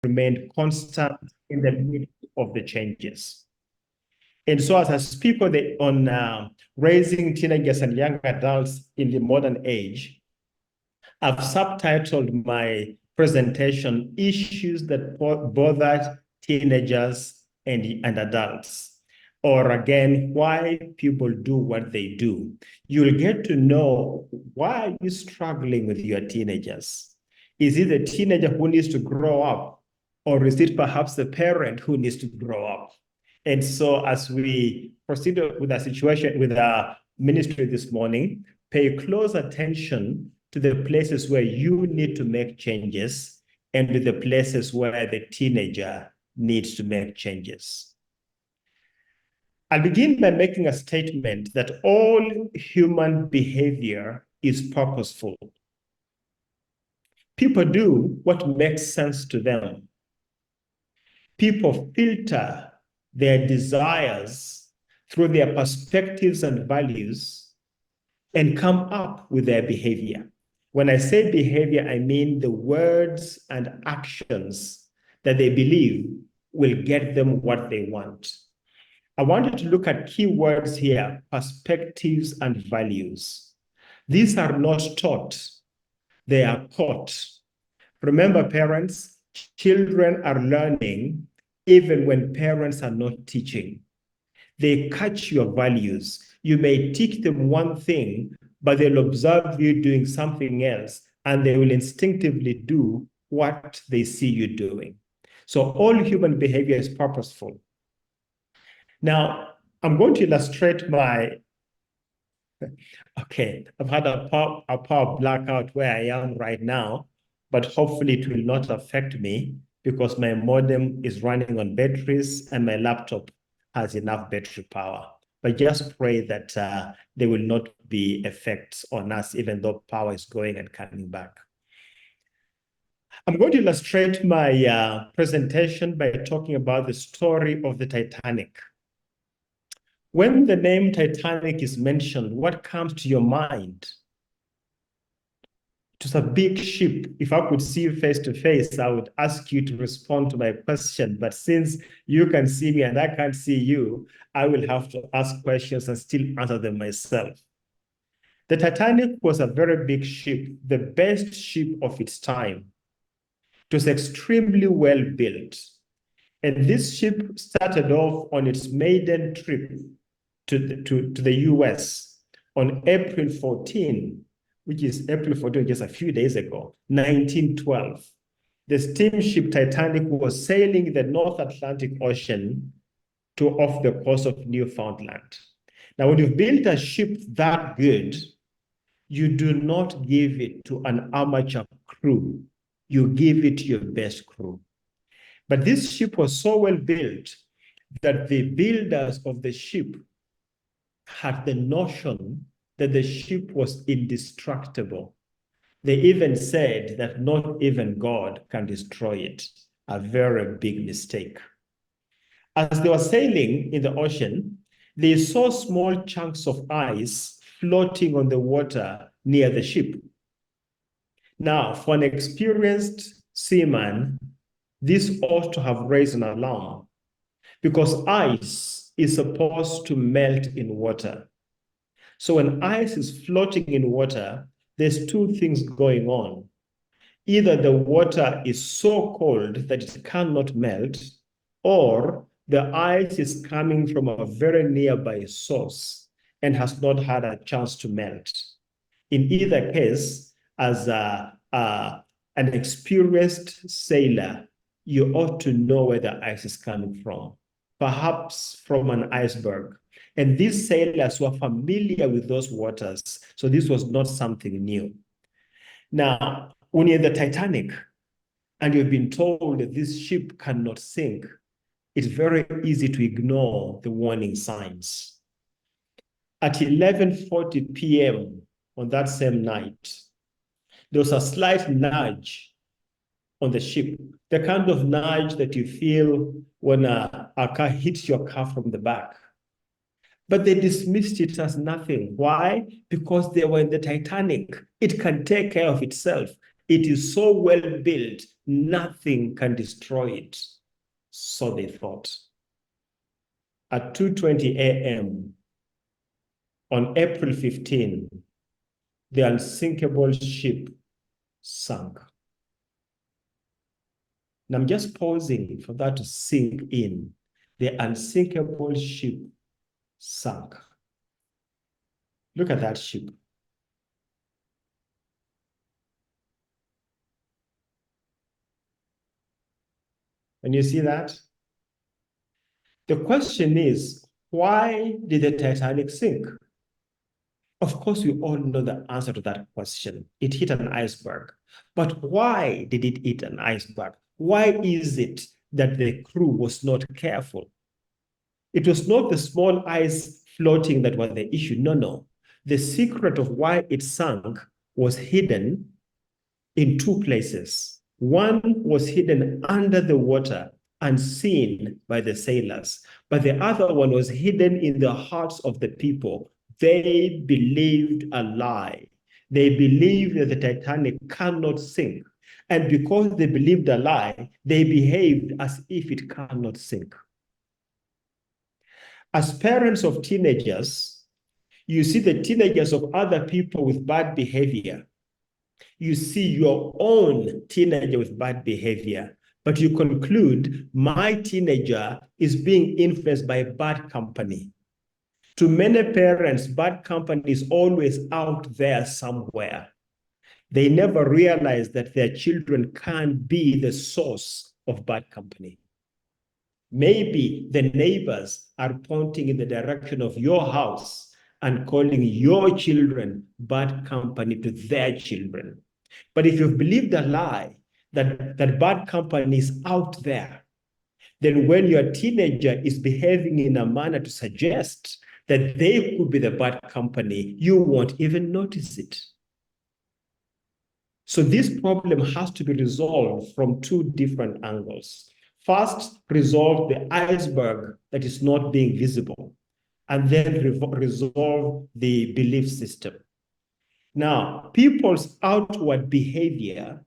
remained constant in the midst of the changes. And so as I speak on raising teenagers and young adults in the modern age, I've subtitled my presentation, Issues That Bother Teenagers and Adults. Or again, why people do what they do. You'll get to know, why are you struggling with your teenagers? Is it the teenager who needs to grow up? Or is it perhaps the parent who needs to grow up? And so as we proceed with our situation, with our ministry this morning, pay close attention to the places where you need to make changes and to the places where the teenager needs to make changes. I'll begin by making a statement that all human behavior is purposeful. People do what makes sense to them. People filter their desires through their perspectives and values and come up with their behavior. When I say behavior, I mean the words and actions that they believe will get them what they want. I want you to look at key words here: perspectives and values. These are not taught, they are caught. Remember, parents, children are learning even when parents are not teaching. They catch your values. You may teach them one thing, but they'll observe you doing something else, and they will instinctively do what they see you doing. So all human behavior is purposeful. Now, I'm going to illustrate my, I've had a power blackout where I am right now, but hopefully it will not affect me because my modem is running on batteries and my laptop has enough battery power. But just pray that there will not be effects on us, even though power is going and coming back. I'm going to illustrate my presentation by talking about the story of the Titanic. When the name Titanic is mentioned, what comes to your mind? It was a big ship. If I could see you face to face, I would ask you to respond to my question. But since you can see me and I can't see you, I will have to ask questions and still answer them myself. The Titanic was a very big ship, the best ship of its time. It was extremely well built. And this ship started off on its maiden trip to the US on April 14, which is April 14, just a few days ago, 1912. The steamship Titanic was sailing the North Atlantic Ocean off the coast of Newfoundland. Now, when you've built a ship that good, you do not give it to an amateur crew. You give it to your best crew. But this ship was so well built that the builders of the ship had the notion that the ship was indestructible. They even said that not even God can destroy it. A very big mistake. As they were sailing in the ocean, they saw small chunks of ice floating on the water near the ship. Now, for an experienced seaman, this ought to have raised an alarm because ice is supposed to melt in water. So when ice is floating in water, there's two things going on. Either the water is so cold that it cannot melt, or the ice is coming from a very nearby source and has not had a chance to melt. In either case, as an experienced sailor, you ought to know where the ice is coming from, perhaps from an iceberg. And these sailors were familiar with those waters, so this was not something new. Now, when you're in the Titanic and you've been told that this ship cannot sink, it's very easy to ignore the warning signs. At 11:40 p.m. on that same night, there was a slight nudge on the ship, the kind of nudge that you feel when a car hits your car from the back. But they dismissed it as nothing. Why? Because they were in the Titanic. It can take care of itself. It is so well built nothing can destroy it. So they thought. At 2:20 a.m. on April 15, the unsinkable ship sank. And I'm just pausing for that to sink in. The unsinkable ship sank. Look at that ship. And you see that? The question is, why did the Titanic sink? Of course, we all know the answer to that question. It hit an iceberg. But why did it hit an iceberg? Why is it that the crew was not careful? It was not the small ice floating that was the issue. No, no. The secret of why it sank was hidden in two places. One was hidden under the water, unseen by the sailors, but the other one was hidden in the hearts of the people. They believed a lie. They believed that the Titanic cannot sink. And because they believed a lie, they behaved as if it cannot sink. As parents of teenagers, you see the teenagers of other people with bad behavior. You see your own teenager with bad behavior, but you conclude my teenager is being influenced by bad company. To many parents, bad company is always out there somewhere. They never realize that their children can't be the source of bad company. Maybe the neighbors are pointing in the direction of your house and calling your children bad company to their children. But if you've believed a lie that bad company is out there, then when your teenager is behaving in a manner to suggest that they could be the bad company, you won't even notice it. So this problem has to be resolved from two different angles. First, resolve the iceberg that is not being visible, and then resolve the belief system. Now, people's outward behavior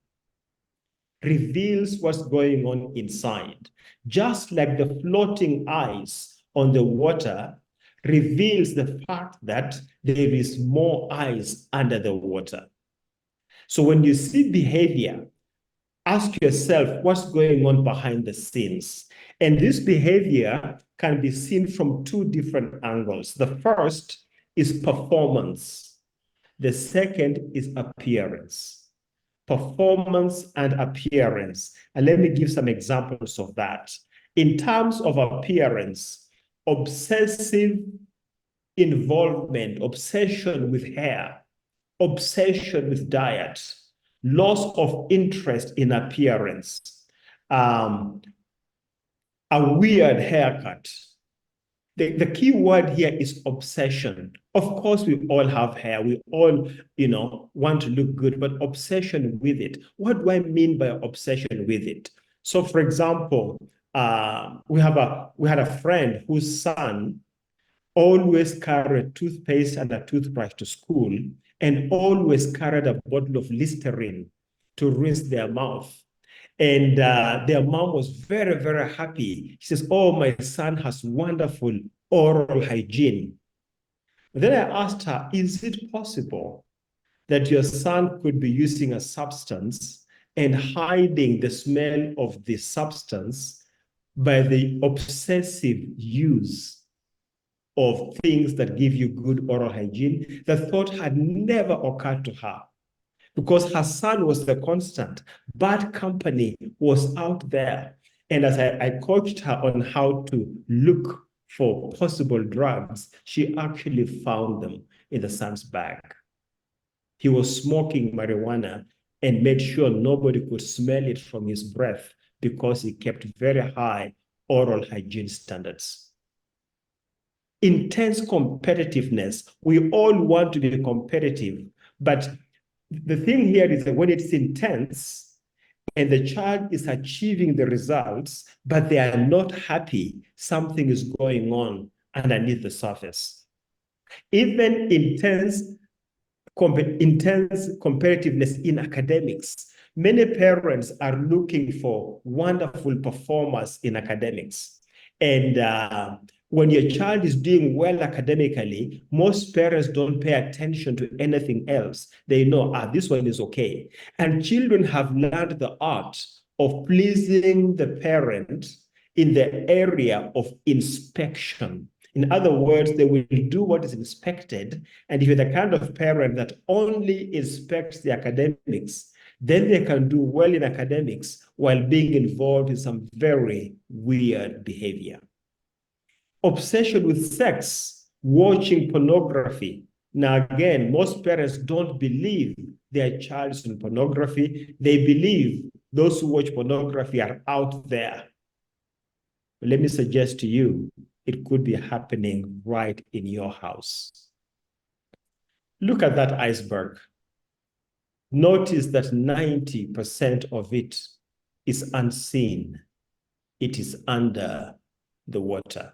reveals what's going on inside, just like the floating ice on the water reveals the fact that there is more ice under the water. So when you see behavior, ask yourself what's going on behind the scenes. And this behavior can be seen from two different angles. The first is performance. The second is appearance. Performance and appearance. And let me give some examples of that. In terms of appearance, obsessive involvement, obsession with hair, obsession with diet, loss of interest in appearance, a weird haircut. The key word here is obsession. Of course, we all have hair. We all, want to look good, but obsession with it. What do I mean by obsession with it? So, for example, we had a friend whose son always carried toothpaste and a toothbrush to school and always carried a bottle of Listerine to rinse their mouth. And their mom was very, very happy. She says, oh, my son has wonderful oral hygiene. Then I asked her, is it possible that your son could be using a substance and hiding the smell of the substance by the obsessive use of things that give you good oral hygiene? The thought had never occurred to her because her son was the constant. Bad company was out there. And as I coached her on how to look for possible drugs, she actually found them in the son's bag. He was smoking marijuana and made sure nobody could smell it from his breath because he kept very high oral hygiene standards. Intense competitiveness. We all want to be competitive, but the thing here is that when it's intense and the child is achieving the results, but they are not happy, something is going on underneath the surface. Even intense competitiveness in academics Many parents are looking for wonderful performers in academics. And when your child is doing well academically, most parents don't pay attention to anything else. They know, this one is okay. And children have learned the art of pleasing the parent in the area of inspection. In other words, they will do what is inspected. And if you're the kind of parent that only inspects the academics, then they can do well in academics while being involved in some very weird behavior. Obsession with sex, watching pornography. Now, again, most parents don't believe their child is in pornography. They believe those who watch pornography are out there. But let me suggest to you, it could be happening right in your house. Look at that iceberg. Notice that 90% of it is unseen. It is under the water.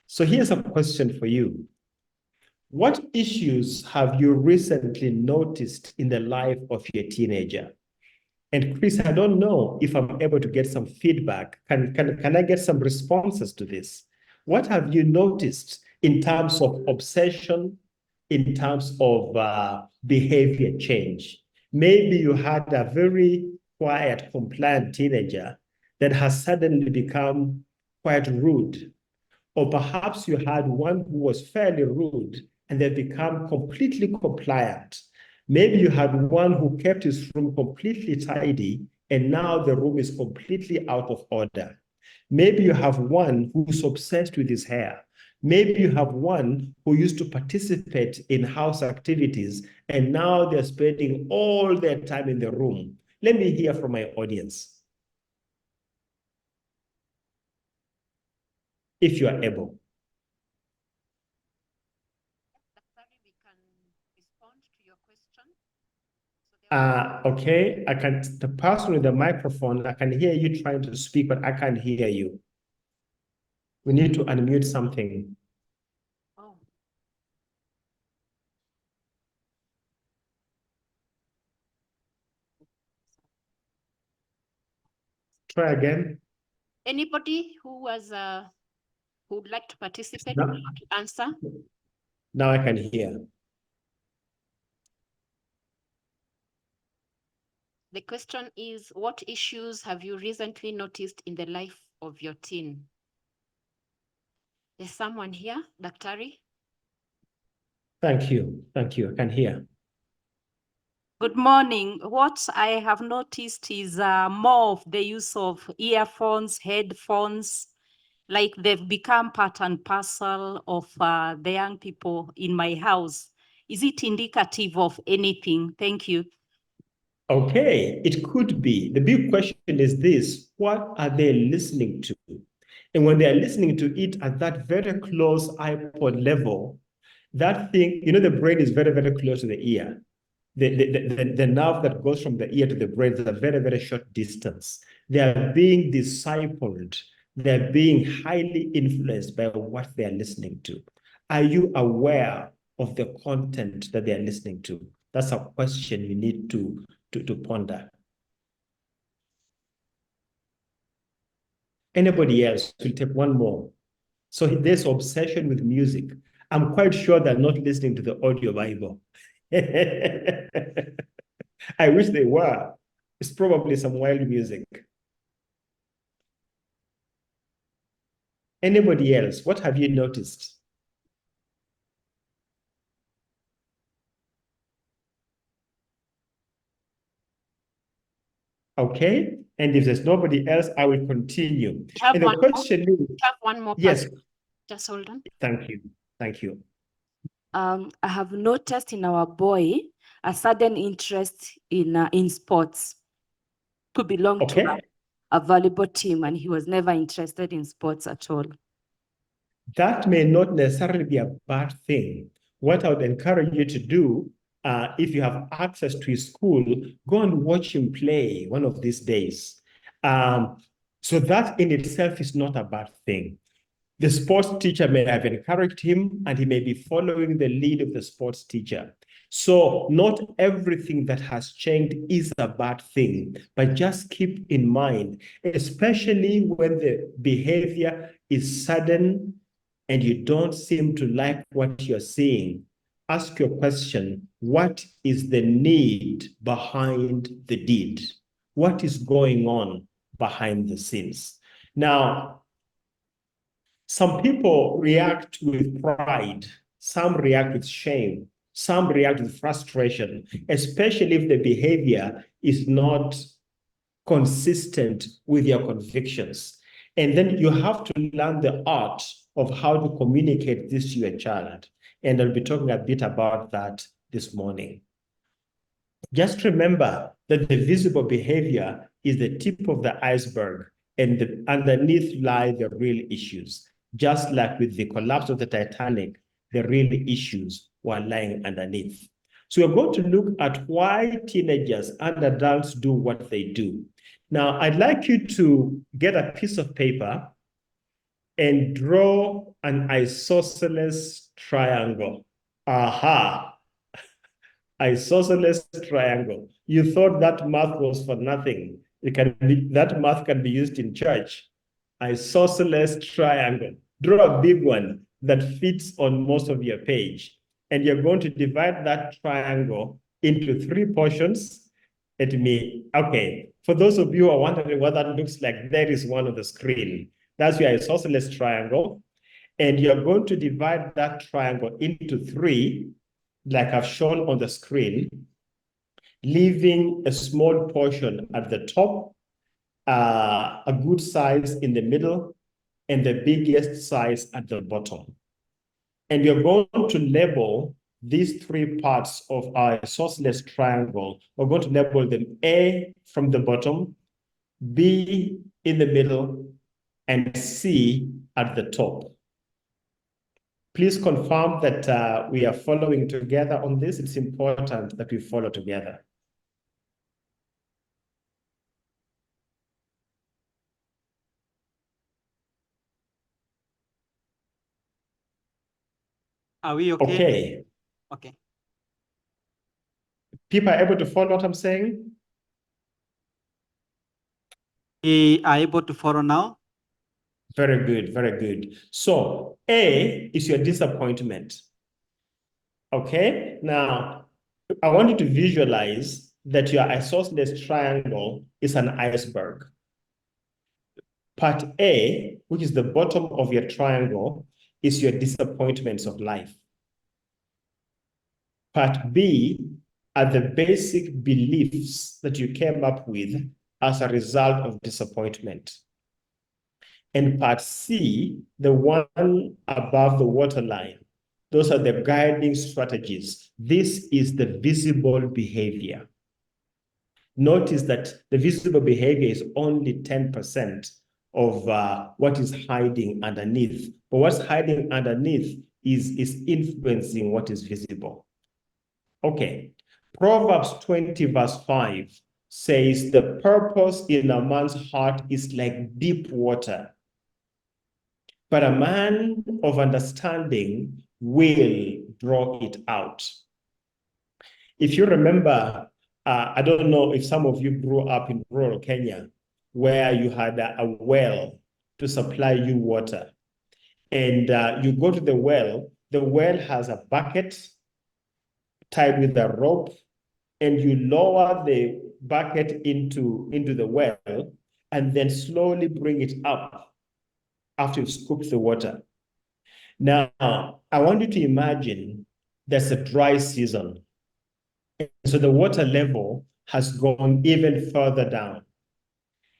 So here's a question for you. What issues have you recently noticed in the life of your teenager? And Chris, I don't know if I'm able to get some feedback. Can I get some responses to this? What have you noticed in terms of obsession, in terms of behavior change? Maybe you had a very quiet, compliant teenager that has suddenly become quite rude. Or perhaps you had one who was fairly rude and they've become completely compliant. Maybe you had one who kept his room completely tidy and now the room is completely out of order. Maybe you have one who's obsessed with his hair. Maybe you have one who used to participate in house activities and now they're spending all their time in the room. Let me hear from my audience. If you are able. We can respond to your question. Okay, the person with the microphone, I can hear you trying to speak, but I can't hear you. We need to unmute something. Oh. Try again. Anybody who would like to participate, No. to answer? Now I can hear. The question is, what issues have you recently noticed in the life of your teen? There's someone here, Daktari. Thank you. Thank you. I can hear. Good morning. What I have noticed is more of the use of earphones, headphones, like they've become part and parcel of the young people in my house. Is it indicative of anything? Thank you. Okay, it could be. The big question is this: what are they listening to? And when they're listening to it at that very close iPod level, that thing, you know, the brain is very, very close to the ear. The nerve that goes from the ear to the brain is a very, very short distance. They are being discipled. They're being highly influenced by what they're listening to. Are you aware of the content that they're listening to? That's a question you need to ponder. Anybody else? We'll take one more. So there's obsession with music. I'm quite sure they're not listening to the audio Bible. I wish they were. It's probably some wild music. Anybody else? What have you noticed? Okay, and if there's nobody else, I will continue. And the question is, have one more yes. person. Just hold on. Thank you. Thank you. I have noticed in our boy a sudden interest in sports. Could belong to a volleyball team, and he was never interested in sports at all. That may not necessarily be a bad thing. What I would encourage you to do, if you have access to his school, go and watch him play one of these days. So that in itself is not a bad thing. The sports teacher may have encouraged him and he may be following the lead of the sports teacher. So not everything that has changed is a bad thing, but just keep in mind, especially when the behavior is sudden and you don't seem to like what you're seeing, ask your question, what is the need behind the deed? What is going on behind the scenes? Now, some people react with pride, some react with shame, some react with frustration, especially if the behavior is not consistent with your convictions. And then you have to learn the art of how to communicate this to your child. And I'll be talking a bit about that this morning. Just remember that the visible behavior is the tip of the iceberg, and underneath lie the real issues. Just like with the collapse of the Titanic, the real issues were lying underneath. So we're going to look at why teenagers and adults do what they do. Now, I'd like you to get a piece of paper and draw an isosceles triangle. Aha! Isosceles triangle. You thought that math was for nothing. That math can be used in church. Isosceles triangle. Draw a big one that fits on most of your page. And you're going to divide that triangle into 3 portions. Okay, for those of you who are wondering what that looks like, there is one on the screen. That's your isosceles triangle. And you're going to divide that triangle into 3, like I've shown on the screen, leaving a small portion at the top, a good size in the middle, and the biggest size at the bottom. And you're going to label these 3 parts of our isosceles triangle. We're going to label them A from the bottom, B in the middle, and C at the top. Please confirm that we are following together on this. It's important that we follow together. Are we okay? Okay. Okay. People are able to follow what I'm saying? We are able to follow now. Very good, very good. So A is your disappointment. Okay, now I want you to visualize that your isosceles triangle is an iceberg. Part A, which is the bottom of your triangle, is your disappointments of life. Part B are the basic beliefs that you came up with as a result of disappointment. And part C, the one above the waterline, those are the guiding strategies. This is the visible behavior. Notice that the visible behavior is only 10% of what is hiding underneath. But what's hiding underneath is influencing what is visible. Okay, Proverbs 20 verse 5 says, the purpose in a man's heart is like deep water, but a man of understanding will draw it out. If you remember, I don't know if some of you grew up in rural Kenya, where you had a well to supply you water. And you go to the well has a bucket tied with a rope, and you lower the bucket into the well, and then slowly bring it up after you've scooped the water. Now, I want you to imagine there's a dry season. So the water level has gone even further down.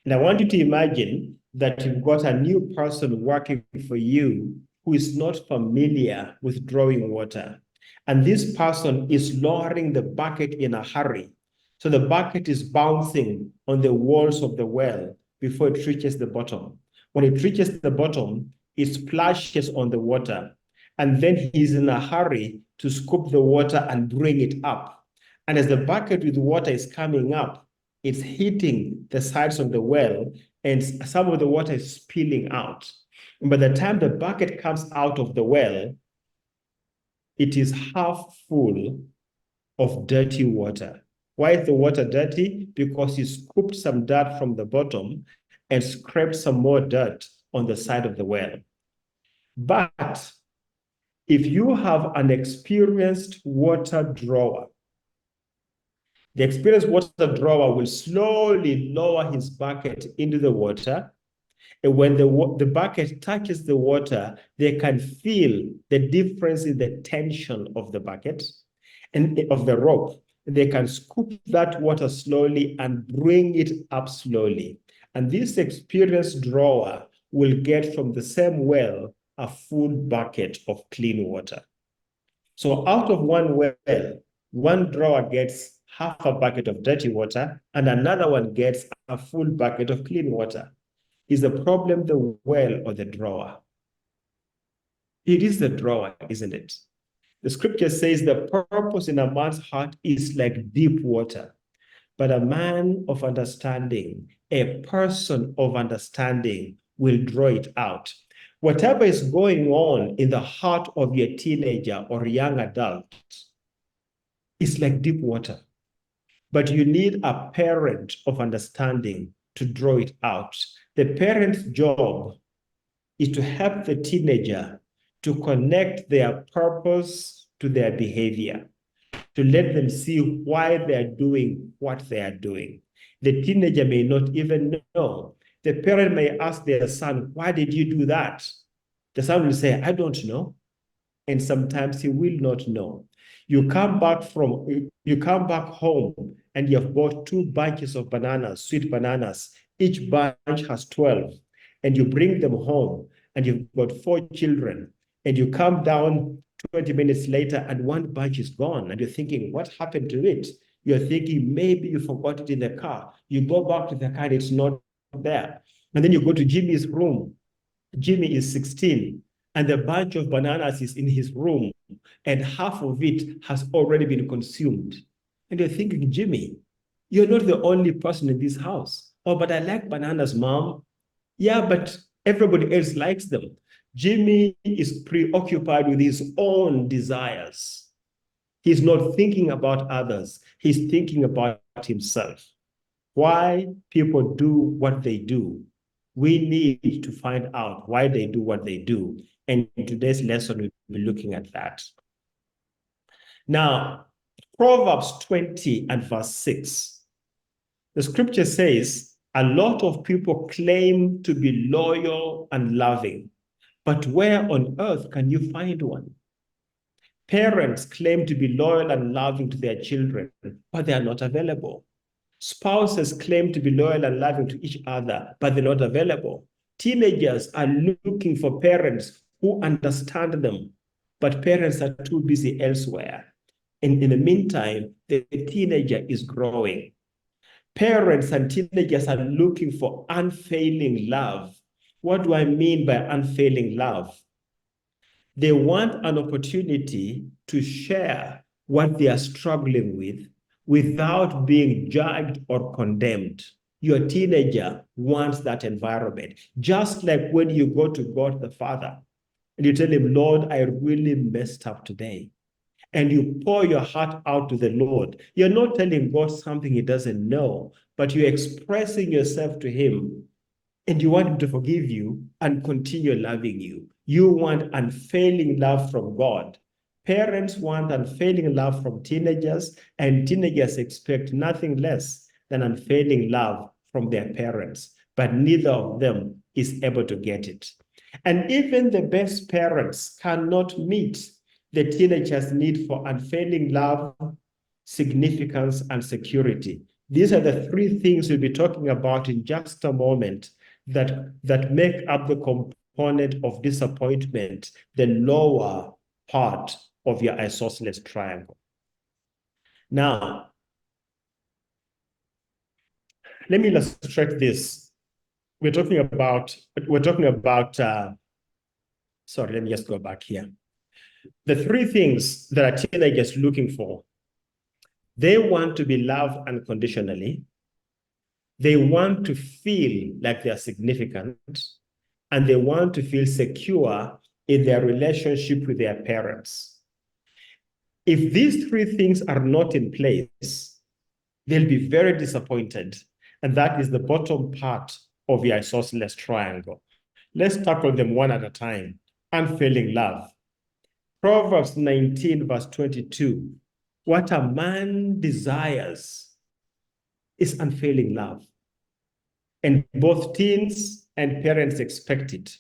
And I want you to imagine that you've got a new person working for you who is not familiar with drawing water. And this person is lowering the bucket in a hurry. So the bucket is bouncing on the walls of the well before it reaches the bottom. When it reaches the bottom, it splashes on the water. And then he's in a hurry to scoop the water and bring it up. And as the bucket with water is coming up, it's hitting the sides of the well, and some of the water is spilling out. And by the time the bucket comes out of the well, it is half full of dirty water. Why is the water dirty? Because you scooped some dirt from the bottom and scraped some more dirt on the side of the well. But if you have an experienced water drawer, the experienced water drawer will slowly lower his bucket into the water. And when the bucket touches the water, they can feel the difference in the tension of the bucket and of the rope. They can scoop that water slowly and bring it up slowly. And this experienced drawer will get from the same well a full bucket of clean water. So out of one well, one drawer gets half a bucket of dirty water and another one gets a full bucket of clean water. Is the problem the well or the drawer? It is the drawer, isn't it? The scripture says the purpose in a man's heart is like deep water, but a man of understanding, a person of understanding will draw it out. Whatever is going on in the heart of your teenager or young adult is like deep water, but you need a parent of understanding to draw it out. The parent's job is to help the teenager to connect their purpose to their behavior, to let them see why they're doing what they are doing. The teenager may not even know. The parent may ask their son, why did you do that? The son will say, I don't know. And sometimes he will not know. You come back home and you have bought 2 bunches of bananas, sweet bananas. Each bunch has 12. And you bring them home and you've got 4 children. And you come down 20 minutes later and 1 bunch is gone. And you're thinking, what happened to it? You're thinking, maybe you forgot it in the car. You go back to the car and it's not there. And then you go to Jimmy's room. Jimmy is 16. And the bunch of bananas is in his room. And half of it has already been consumed. And you're thinking, Jimmy, you're not the only person in this house. Oh, but I like bananas, Mom. Yeah, but everybody else likes them. Jimmy is preoccupied with his own desires. He's not thinking about others. He's thinking about himself. Why people do what they do. We need to find out why they do what they do. And in today's lesson, we'll be looking at that. Now, Proverbs 20 and verse 6. The scripture says, a lot of people claim to be loyal and loving, but where on earth can you find one? Parents claim to be loyal and loving to their children, but they are not available. Spouses claim to be loyal and loving to each other, but they're not available. Teenagers are looking for parents who understand them, but parents are too busy elsewhere. And in the meantime, the teenager is growing. Parents and teenagers are looking for unfailing love. What do I mean by unfailing love? They want an opportunity to share what they are struggling with without being judged or condemned. Your teenager wants that environment. Just like when you go to God the Father and you tell him, Lord, I really messed up today. And you pour your heart out to the Lord. You're not telling God something he doesn't know, but you're expressing yourself to him. And you want him to forgive you and continue loving you. You want unfailing love from God. Parents want unfailing love from teenagers, and teenagers expect nothing less than unfailing love from their parents. But neither of them is able to get it. And even the best parents cannot meet the teenagers' need for unfailing love, significance, and security. These are the 3 things we'll be talking about in just a moment that make up the component of disappointment, the lower part of your isosceles triangle. Now, let me illustrate this. We're talking about, sorry, let me just go back here. The 3 things that a teenager is looking for. They want to be loved unconditionally. They want to feel like they are significant, and they want to feel secure in their relationship with their parents. If these three things are not in place, they'll be very disappointed. And that is the bottom part of your isosceles triangle. Let's tackle them one at a time. Unfailing love. Proverbs 19, verse 22. What a man desires is unfailing love. And both teens and parents expect it.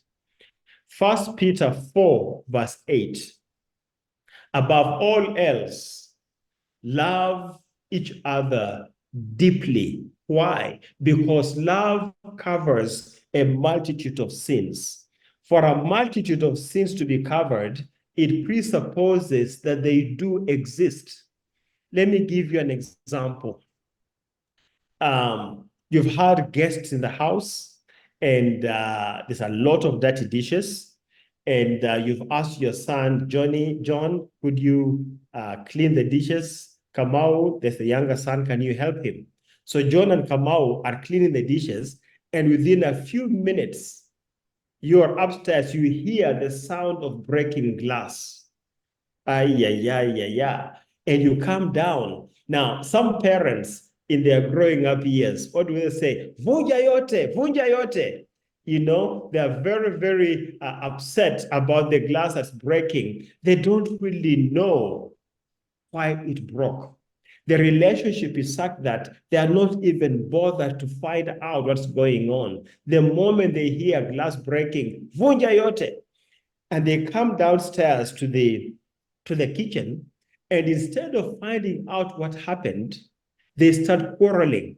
1 Peter 4, verse 8. Above all else, love each other deeply. Why? Because love covers a multitude of sins. For a multitude of sins to be covered, it presupposes that they do exist. Let me give you an example. You've had guests in the house, and there's a lot of dirty dishes. And you've asked your son, John, could you clean the dishes? Kamau, there's the younger son, can you help him? So John and Kamau are cleaning the dishes, and within a few minutes, you're upstairs, you hear the sound of breaking glass. And you come down. Now, some parents in their growing up years, what do they say? Vunja yote, vunja yote. You know, they are very, very upset about the glass that's breaking. They don't really know why it broke. The relationship is such that they are not even bothered to find out what's going on. The moment they hear glass breaking, vunja yote, and they come downstairs to the kitchen, and instead of finding out what happened, they start quarreling.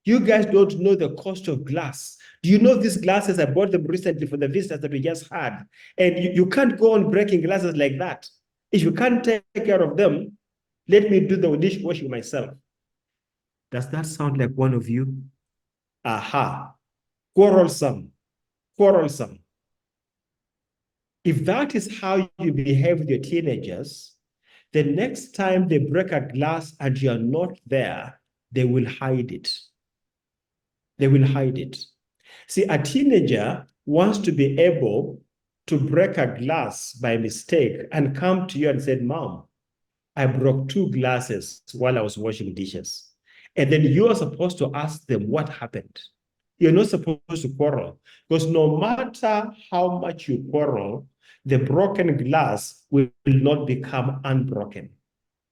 You guys don't know the cost of glass. Do you know these glasses? I bought them recently for the visitors that we just had. And you can't go on breaking glasses like that. If you can't take care of them, let me do the dishwashing myself. Does that sound like one of you? Aha. Quarrelsome. Quarrelsome. If that is how you behave with your teenagers, the next time they break a glass and you're not there, they will hide it. They will hide it. See, a teenager wants to be able to break a glass by mistake and come to you and say, Mom, I broke 2 glasses while I was washing dishes. And then you are supposed to ask them what happened. You're not supposed to quarrel, because no matter how much you quarrel, the broken glass will not become unbroken.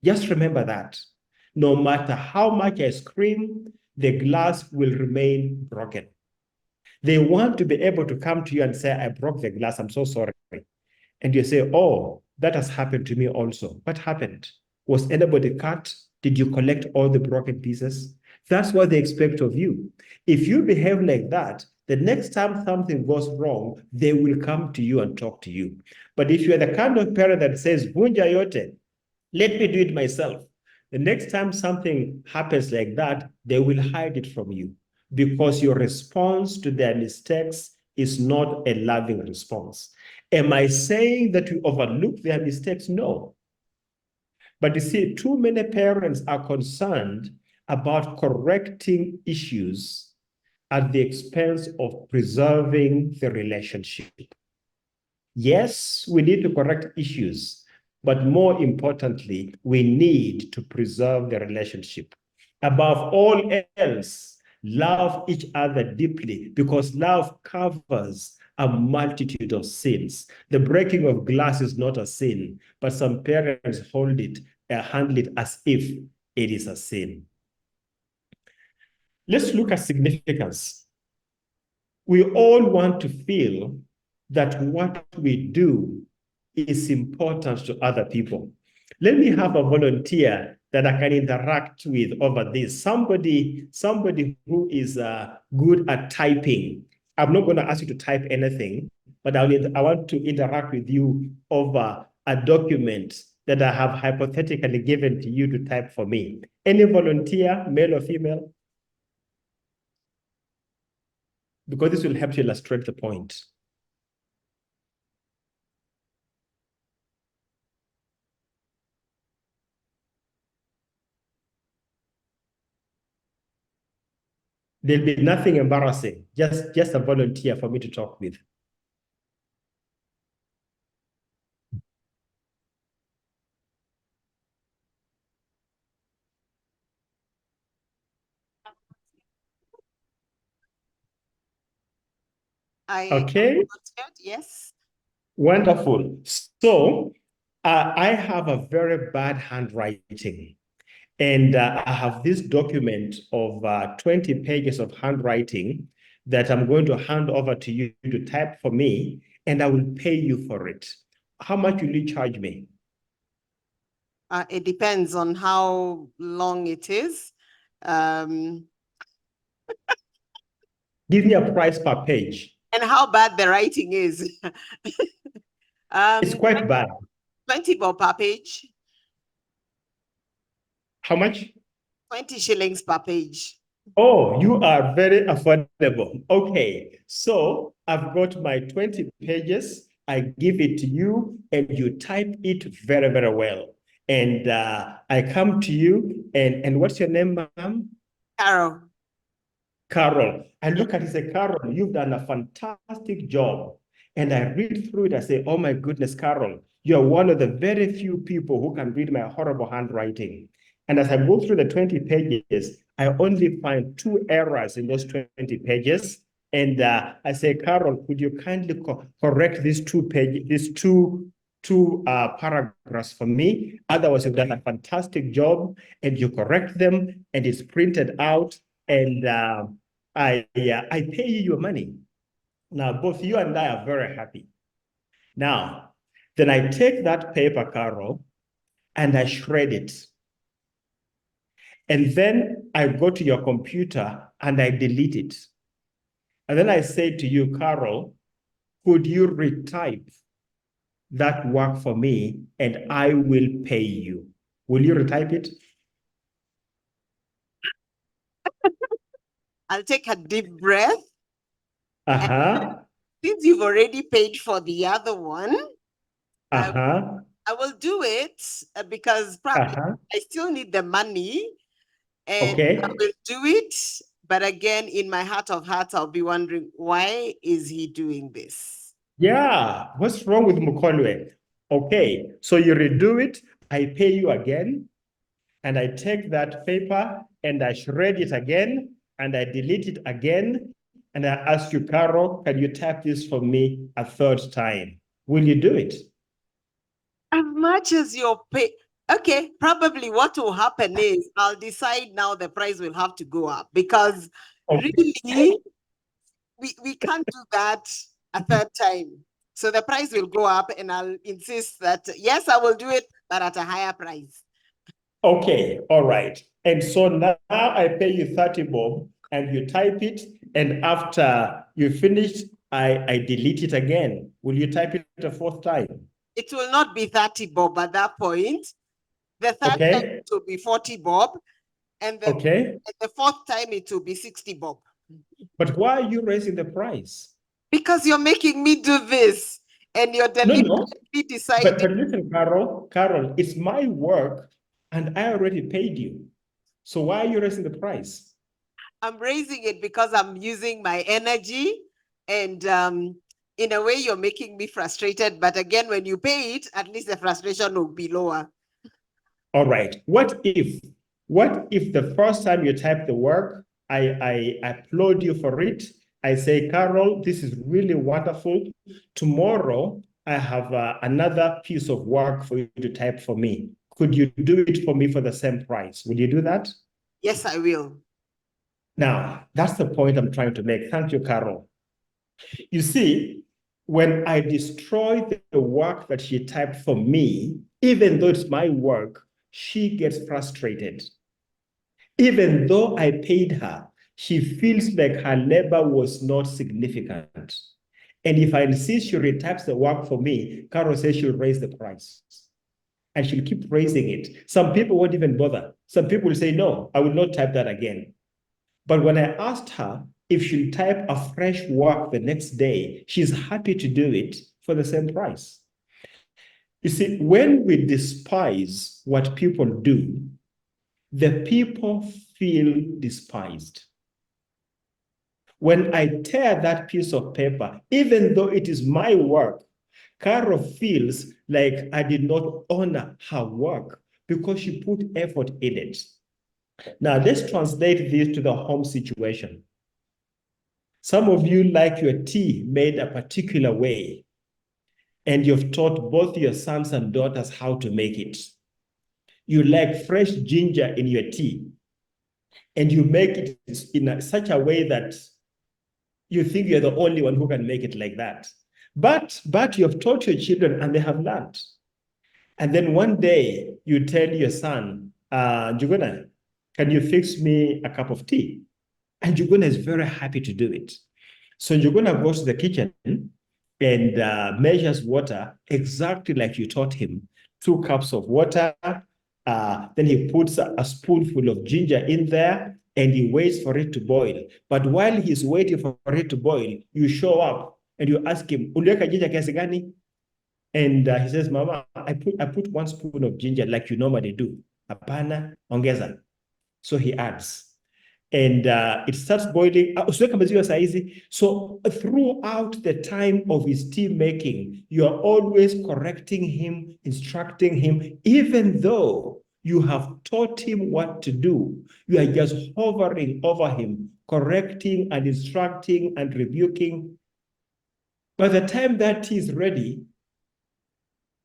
Just remember that. No matter how much I scream, the glass will remain broken. They want to be able to come to you and say, I broke the glass, I'm so sorry. And you say, oh, that has happened to me also. What happened? Was anybody cut? Did you collect all the broken pieces? That's what they expect of you. If you behave like that, the next time something goes wrong, they will come to you and talk to you. But if you're the kind of parent that says, Vunja yote, let me do it myself, the next time something happens like that, they will hide it from you, because your response to their mistakes is not a loving response. Am I saying that we overlook their mistakes? No. But you see, too many parents are concerned about correcting issues at the expense of preserving the relationship. Yes, we need to correct issues, but more importantly, we need to preserve the relationship. Above all else, love each other deeply, because love covers a multitude of sins. The breaking of glass is not a sin, but some parents handle it as if it is a sin. Let's look at significance. We all want to feel that what we do is important to other people. Let me have a volunteer that I can interact with over this. Somebody who is good at typing. I'm not going to ask you to type anything, but I want to interact with you over a document that I have hypothetically given to you to type for me. Any volunteer, male or female? Because this will help you illustrate the point. There'll be nothing embarrassing, just a volunteer for me to talk with. Okay, noted, yes. wonderful. So I have a very bad handwriting. And I have this document of 20 pages of handwriting that I'm going to hand over to you to type for me, and I will pay you for it. How much will you charge me? It depends on how long it is. Give me a price per page. And how bad the writing is. It's quite bad. 20 bob per page, How much? 20 shillings per page. Oh, you are very affordable. Okay, so I've got my 20 pages. I give it to you, and you type it very, very well. And I come to you, and what's your name, ma'am? Carol. Carol. I look at it and say, Carol, you've done a fantastic job. And I read through it, I say, oh my goodness, Carol, you're one of the very few people who can read my horrible handwriting. And as I go through the 20 pages, I only find 2 errors in those 20 pages. And I say, Carol, could you kindly correct these 2 pages, these two paragraphs for me? Otherwise, you've done a fantastic job, and you correct them, and it's printed out, and I pay you your money. Now, both you and I are very happy. Now, then I take that paper, Carol, and I shred it. And then I go to your computer and I delete it. And then I say to you, Carol, could you retype that work for me, and I will pay you? Will you retype it? I'll take a deep breath. Uh-huh. Since you've already paid for the other one, Uh-huh. I will do it because probably Uh-huh. I still need the money, and Okay. I will do it. But again, in my heart of hearts, I'll be wondering, why is he doing this? Yeah, what's wrong with Mukolwe? Okay, so you redo it, I pay you again, and I take that paper and I shred it again, and I delete it again, and I ask you, Carol, can you type this for me a 3rd time? Will you do it? As much as you're pay, okay, probably what will happen is I'll decide now the price will have to go up because Okay. really we can't do that a 3rd time. So the price will go up, and I'll insist that yes, I will do it, but at a higher price. Okay, all right. And so now I pay you 30 bob, and you type it, and after you finish, I delete it again. Will you type it a 4th time? It will not be 30 bob at that point. The 3rd time Okay, it will be 40 bob, and okay. the 4th time it will be 60 bob. But why are you raising the price? Because you're making me do this, and you're No, deliberately deciding. but listen, Carol, it's my work, and I already paid you. So why are you raising the price? I'm raising it because I'm using my energy, and in a way you're making me frustrated. But again, when you pay it, at least the frustration will be lower. All right. What if the first time you type the work, I applaud you for it. I say, Carol, this is really wonderful. Tomorrow, I have another piece of work for you to type for me. Could you do it for me for the same price? Will you do that? Yes, I will. Now, that's the point I'm trying to make. Thank you, Carol. You see, when I destroy the work that she typed for me, even though it's my work, she gets frustrated. Even though I paid her, she feels like her labor was not significant. And if I insist she retypes the work for me, Carol says she'll raise the price. And she'll keep raising it. Some people won't even bother. Some people will say, no, I will not type that again. But when I asked her if she'll type a fresh work the next day, she's happy to do it for the same price. You see, when we despise what people do, the people feel despised. When I tear that piece of paper, even though it is my work, Carol feels like I did not honor her work because she put effort in it. Now, let's translate this to the home situation. Some of you like your tea made a particular way, and you've taught both your sons and daughters how to make it. You like fresh ginger in your tea, and you make it in such a way that you think you're the only one who can make it like that. But you have taught your children and they have learned. And then one day you tell your son, Njuguna, can you fix me a cup of tea? And Njuguna is very happy to do it. So Njuguna goes to the kitchen and measures water exactly like you taught him. 2 cups of water. Then he puts a spoonful of ginger in there and he waits for it to boil. But while he's waiting for it to boil, you show up and you ask him, uliweka ginger kiasi gani? And he says, Mama, I put 1 spoon of ginger like you normally do. Hapana, ongeza. So he adds. And it starts boiling. So throughout the time of his tea making, you are always correcting him, instructing him, even though you have taught him what to do. You are just hovering over him, correcting and instructing and rebuking. By the time that tea is ready,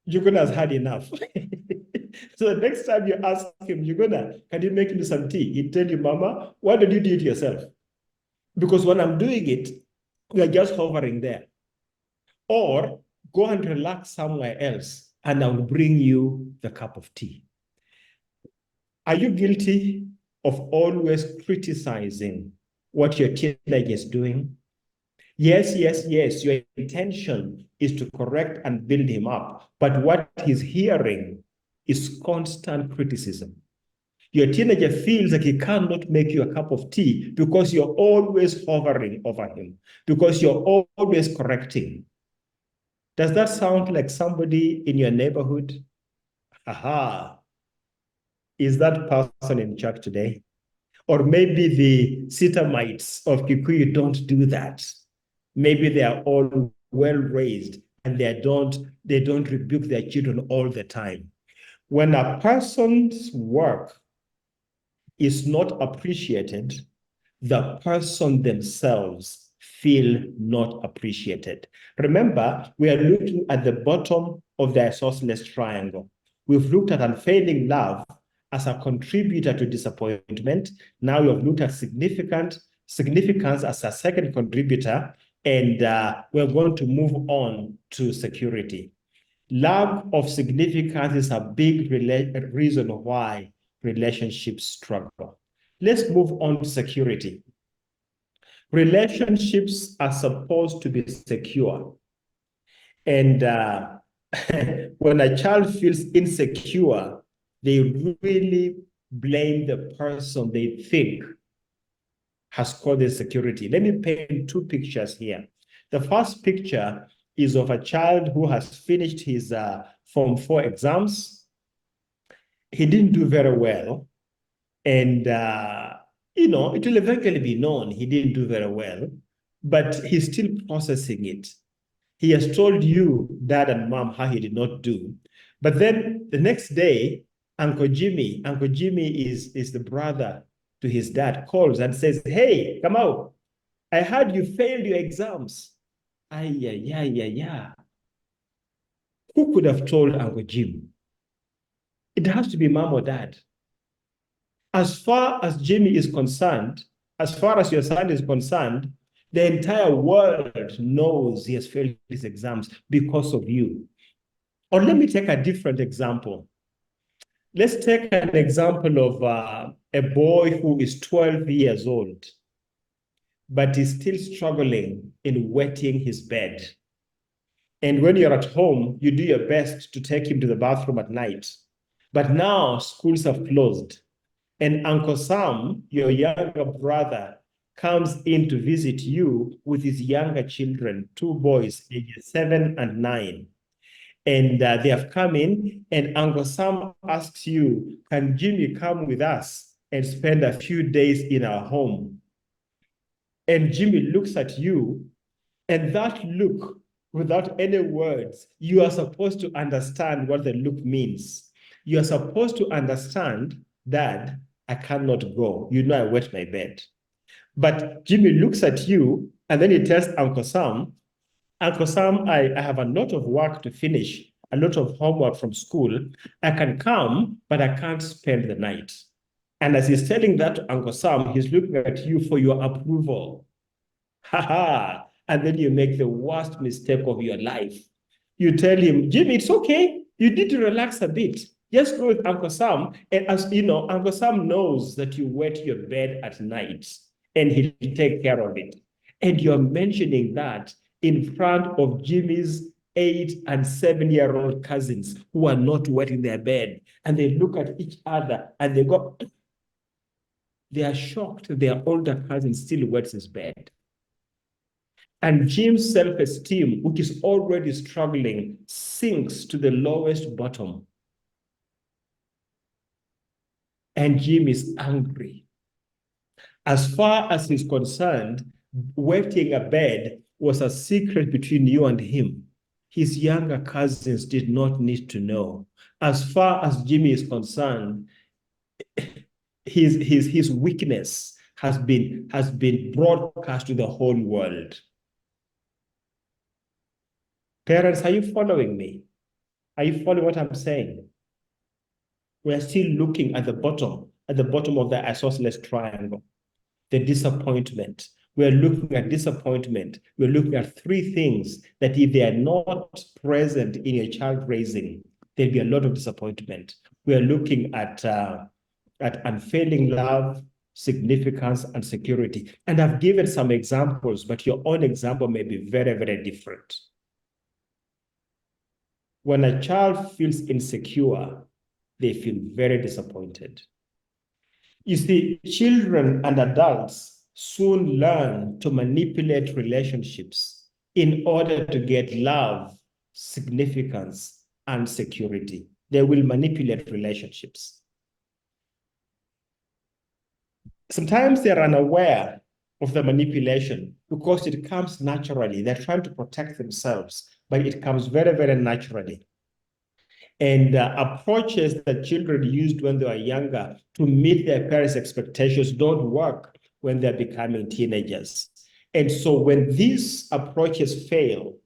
Juguna has had enough. So the next time you ask him, Juguna, can you make me some tea? He'll tell you, Mama, why don't you do it yourself? Because when I'm doing it, we are just hovering there. Or go and relax somewhere else and I'll bring you the cup of tea. Are you guilty of always criticizing what your teenager is doing? Yes, yes, yes. Your intention is to correct and build him up. But what he's hearing is constant criticism. Your teenager feels like he cannot make you a cup of tea because you're always hovering over him, because you're always correcting. Does that sound like somebody in your neighborhood? Aha. Is that person in church today? Or maybe the Sitamites of Kikuyu don't do that. Maybe they are all well raised and they don't rebuke their children all the time. When a person's work is not appreciated, the person themselves feel not appreciated. Remember, we are looking at the bottom of the isosceles triangle. We've looked at unfailing love as a contributor to disappointment. Now we have looked at significance as a second contributor, and we're going to move on to security. Lack of significance is a big reason why relationships struggle. Let's move on to security. Relationships are supposed to be secure. And when a child feels insecure, they really blame the person they think has caused insecurity. Let me paint 2 pictures here. The first picture is of a child who has finished his Form 4 exams. He didn't do very well. And, it will eventually be known he didn't do very well, but he's still processing it. He has told you, Dad and Mom, how he did not do. But then the next day, Uncle Jimmy is the brother to his dad, calls and says, hey, come out. I heard you failed your exams. Who could have told Uncle Jim? It has to be Mom or Dad. As far as Jimmy is concerned, as far as your son is concerned, the entire world knows he has failed his exams because of you. Or let me take a different example. Let's take an example of a boy who is 12 years old, but is still struggling in wetting his bed. And when you're at home, you do your best to take him to the bathroom at night. But now schools have closed. And Uncle Sam, your younger brother, comes in to visit you with his younger children, 2 boys, ages 7 and 9. And they have come in, and Uncle Sam asks you, can Jimmy come with us and spend a few days in our home? And Jimmy looks at you, and that look, without any words, you are supposed to understand what the look means. You are supposed to understand, Dad, I cannot go. You know I wet my bed. But Jimmy looks at you And then he tells Uncle Sam, Uncle Sam, I have a lot of work to finish, a lot of homework from school. I can come, but I can't spend the night. And as he's telling that to Uncle Sam, he's looking at you for your approval. Ha ha. And then you make the worst mistake of your life. You tell him, Jimmy, it's okay. You need to relax a bit. Just go with Uncle Sam. And as you know, Uncle Sam knows that you wet your bed at night and he'll take care of it. And you're mentioning that in front of Jimmy's 8 and 7-year-old cousins who are not wetting their bed. And they look at each other and they go, they are shocked their older cousin still wets his bed. And Jim's self-esteem, which is already struggling, sinks to the lowest bottom. And Jim is angry. As far as he's concerned, wetting a bed was a secret between you and him. His younger cousins did not need to know. As far as Jimmy is concerned, his weakness has been broadcast to the whole world. Parents, are you following me? Are you following what I'm saying? We're still looking at the bottom of the isosceles triangle, the disappointment. We're looking at disappointment. We're looking at 3 things that if they are not present in your child raising, there'll be a lot of disappointment. We're looking at unfailing love, significance, and security. And I've given some examples, but your own example may be very, very different. When a child feels insecure, they feel very disappointed. You see, children and adults soon learn to manipulate relationships in order to get love, significance, and security. They will manipulate relationships. Sometimes they're unaware of the manipulation because it comes naturally. They're trying to protect themselves, but it comes very, very naturally. And approaches that children used when they were younger to meet their parents' expectations don't work when they're becoming teenagers. And so when these approaches fail,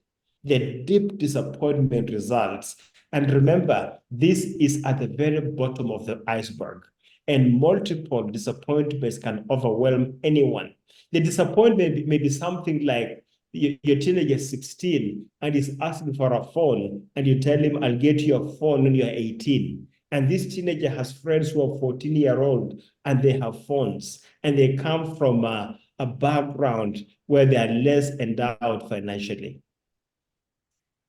the deep disappointment results. And remember, this is at the very bottom of the iceberg. And multiple disappointments can overwhelm anyone. The disappointment may be something like your teenager is 16 and is asking for a phone, and you tell him, I'll get you a phone when you're 18. And this teenager has friends who are 14-year-old and they have phones, and they come from a background where they are less endowed financially.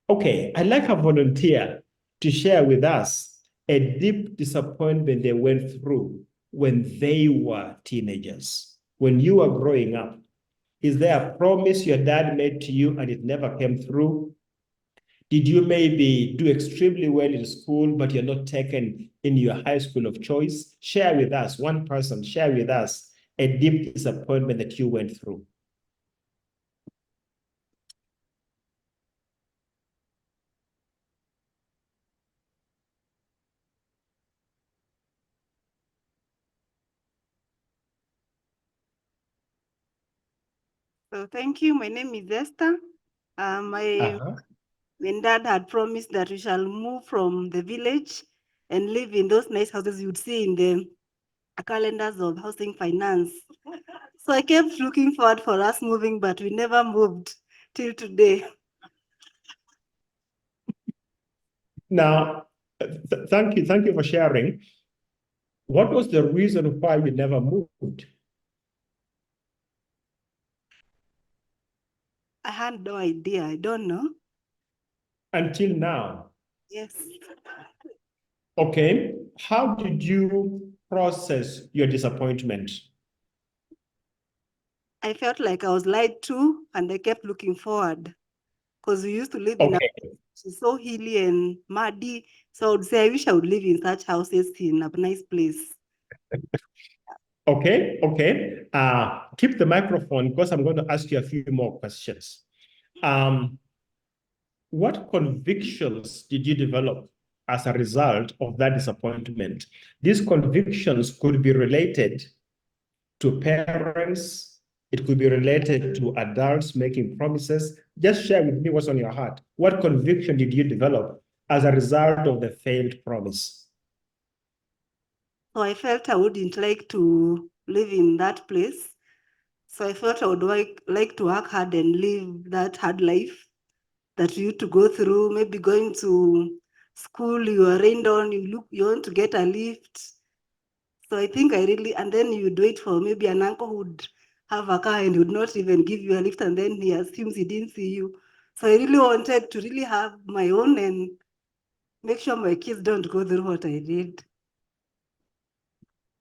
Okay, I'd like a volunteer to share with us a deep disappointment they went through when they were teenagers, when you were growing up. Is there a promise your dad made to you and it never came through? Did you maybe do extremely well in school, but you're not taken in your high school of choice? Share with us, one person, share with us a deep disappointment that you went through. So thank you. My name is Esther. My dad had promised that we shall move from the village and live in those nice houses you'd see in the calendars of housing finance. So I kept looking forward for us moving, but we never moved till today. Now, thank you for sharing. What was the reason why you never moved? I had no idea. I don't know. Until now? Yes. Okay. How did you process your disappointment? I felt like I was lied to, and I kept looking forward because we used to live in a so hilly and muddy. So I would say, I wish I would live in such houses in a nice place. Okay. Keep the microphone because I'm going to ask you a few more questions. What convictions did you develop as a result of that disappointment? These convictions could be related to parents, It could be related to adults making promises. Just share with me what's on your heart. What conviction did you develop as a result of the failed promise? So I felt I wouldn't like to live in that place. So I felt I would like to work hard and live that hard life that you to go through, maybe going to school, you are rained on, you want to get a lift. So I think and then you'd wait for maybe an uncle who would have a car and would not even give you a lift, and then he assumes he didn't see you. So I really wanted to really have my own and make sure my kids don't go through what I did.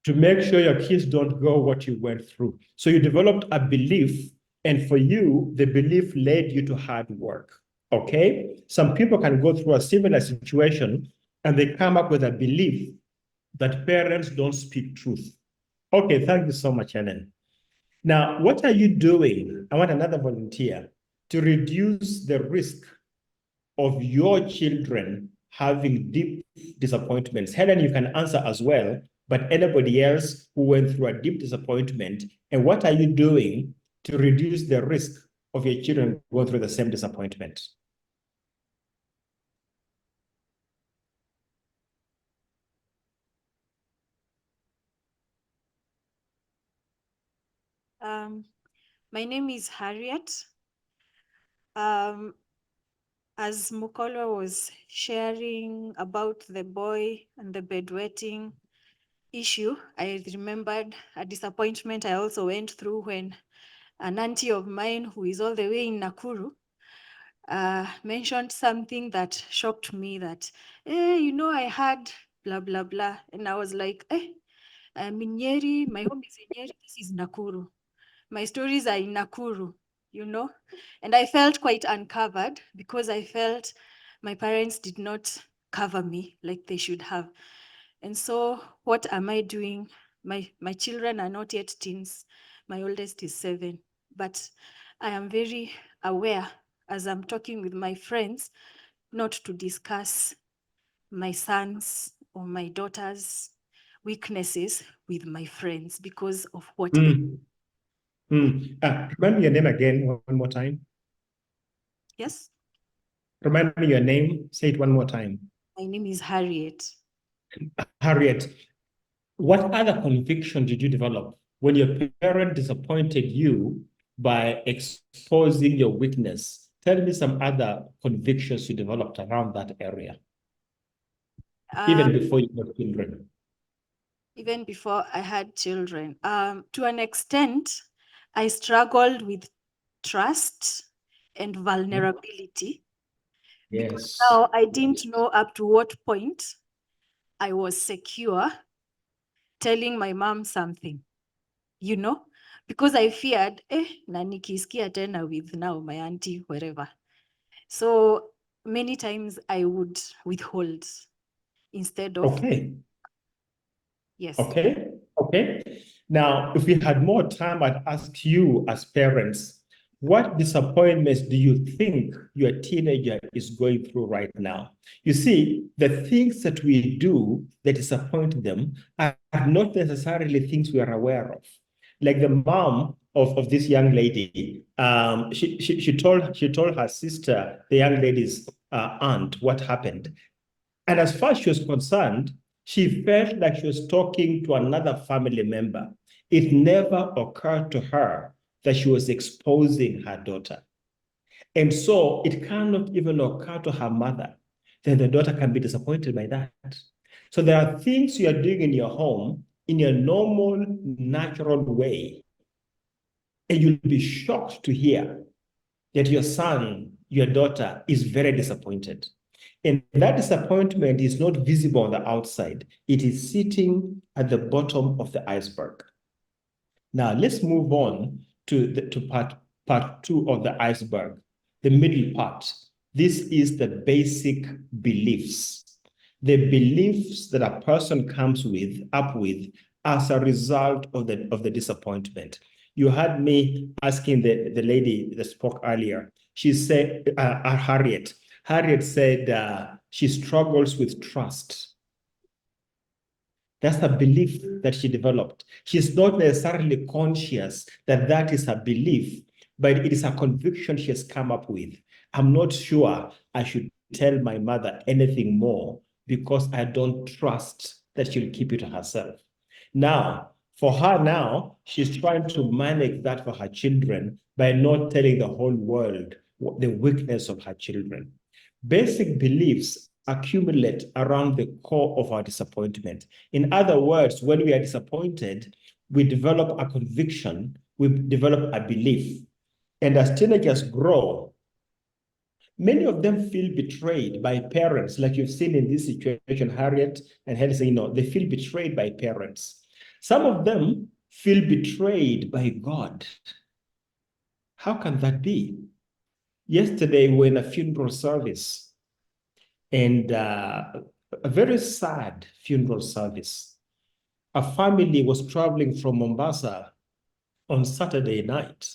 To make sure your kids don't go what you went through. So you developed a belief, and for you, the belief led you to hard work. Okay? Some people can go through a similar situation and they come up with a belief that parents don't speak truth. Okay, thank you so much, Helen. Now, what are you doing? I want another volunteer to reduce the risk of your children having deep disappointments. Helen, you can answer as well, but anybody else who went through a deep disappointment, and what are you doing to reduce the risk of your children going through the same disappointment? My name is Harriet. As Mukolwe was sharing about the boy and the bedwetting issue, I remembered a disappointment I also went through when an auntie of mine who is all the way in Nakuru mentioned something that shocked me that, I had blah, blah, blah. And I was like, I'm in Nyeri, my home is in Nyeri, this is Nakuru. My stories are in Nakuru, and I felt quite uncovered because I felt my parents did not cover me like they should have. And so what am I doing? My children are not yet teens. My oldest is 7, but I am very aware as I'm talking with my friends not to discuss my sons or my daughters' weaknesses with my friends because of what Remind me your name again one more time. Yes? Remind me your name. Say it one more time. My name is Harriet. Harriet, what other conviction did you develop when your parent disappointed you by exposing your weakness? Tell me some other convictions you developed around that area, even before you got children. Even before I had children. To an extent, I struggled with trust and vulnerability. Yes. Because now I didn't know up to what point I was secure telling my mom something, because I feared, na nikisikia tena with now my auntie, wherever. So many times I would withhold instead of. Okay. Yes. Okay. Okay. Now, if we had more time, I'd ask you as parents, what disappointments do you think your teenager is going through right now? You see, the things that we do that disappoint them are not necessarily things we are aware of. Like the mom of this young lady, she told her sister, the young lady's aunt, what happened. And as far as she was concerned, she felt like she was talking to another family member. It never occurred to her that she was exposing her daughter. And so it cannot even occur to her mother that the daughter can be disappointed by that. So there are things you are doing in your home in your normal, natural way. And you'll be shocked to hear that your son, your daughter is very disappointed. And that disappointment is not visible on the outside. It is sitting at the bottom of the iceberg. Now, let's move on to part 2 of the iceberg, the middle part. This is the basic beliefs. The beliefs that a person comes up with as a result of the disappointment. You heard me asking the lady that spoke earlier. She said, Harriet said she struggles with trust. That's a belief that she developed. She's not necessarily conscious that that is her belief, but it is a conviction she has come up with. I'm not sure I should tell my mother anything more because I don't trust that she'll keep it to herself. Now, for her now, she's trying to manage that for her children by not telling the whole world the weakness of her children. Basic beliefs accumulate around the core of our disappointment. In other words, when we are disappointed, we develop a conviction, we develop a belief. And as teenagers grow, many of them feel betrayed by parents, like you've seen in this situation, Harriet and Halsey, they feel betrayed by parents. Some of them feel betrayed by God. How can that be? Yesterday, we were in a funeral service, and a very sad funeral service. A family was traveling from Mombasa on Saturday night,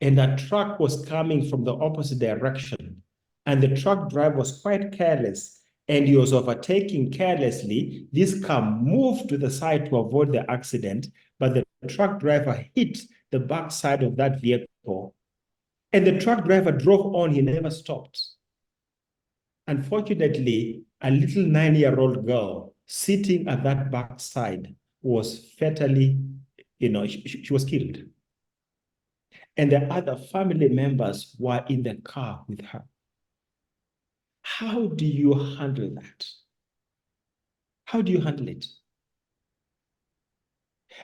and a truck was coming from the opposite direction. And the truck driver was quite careless, and he was overtaking carelessly. This car moved to the side to avoid the accident, but the truck driver hit the back side of that vehicle. And the truck driver drove on, he never stopped. Unfortunately, a little 9-year-old girl sitting at that backside was fatally, she was killed. And the other family members were in the car with her. How do you handle that? How do you handle it?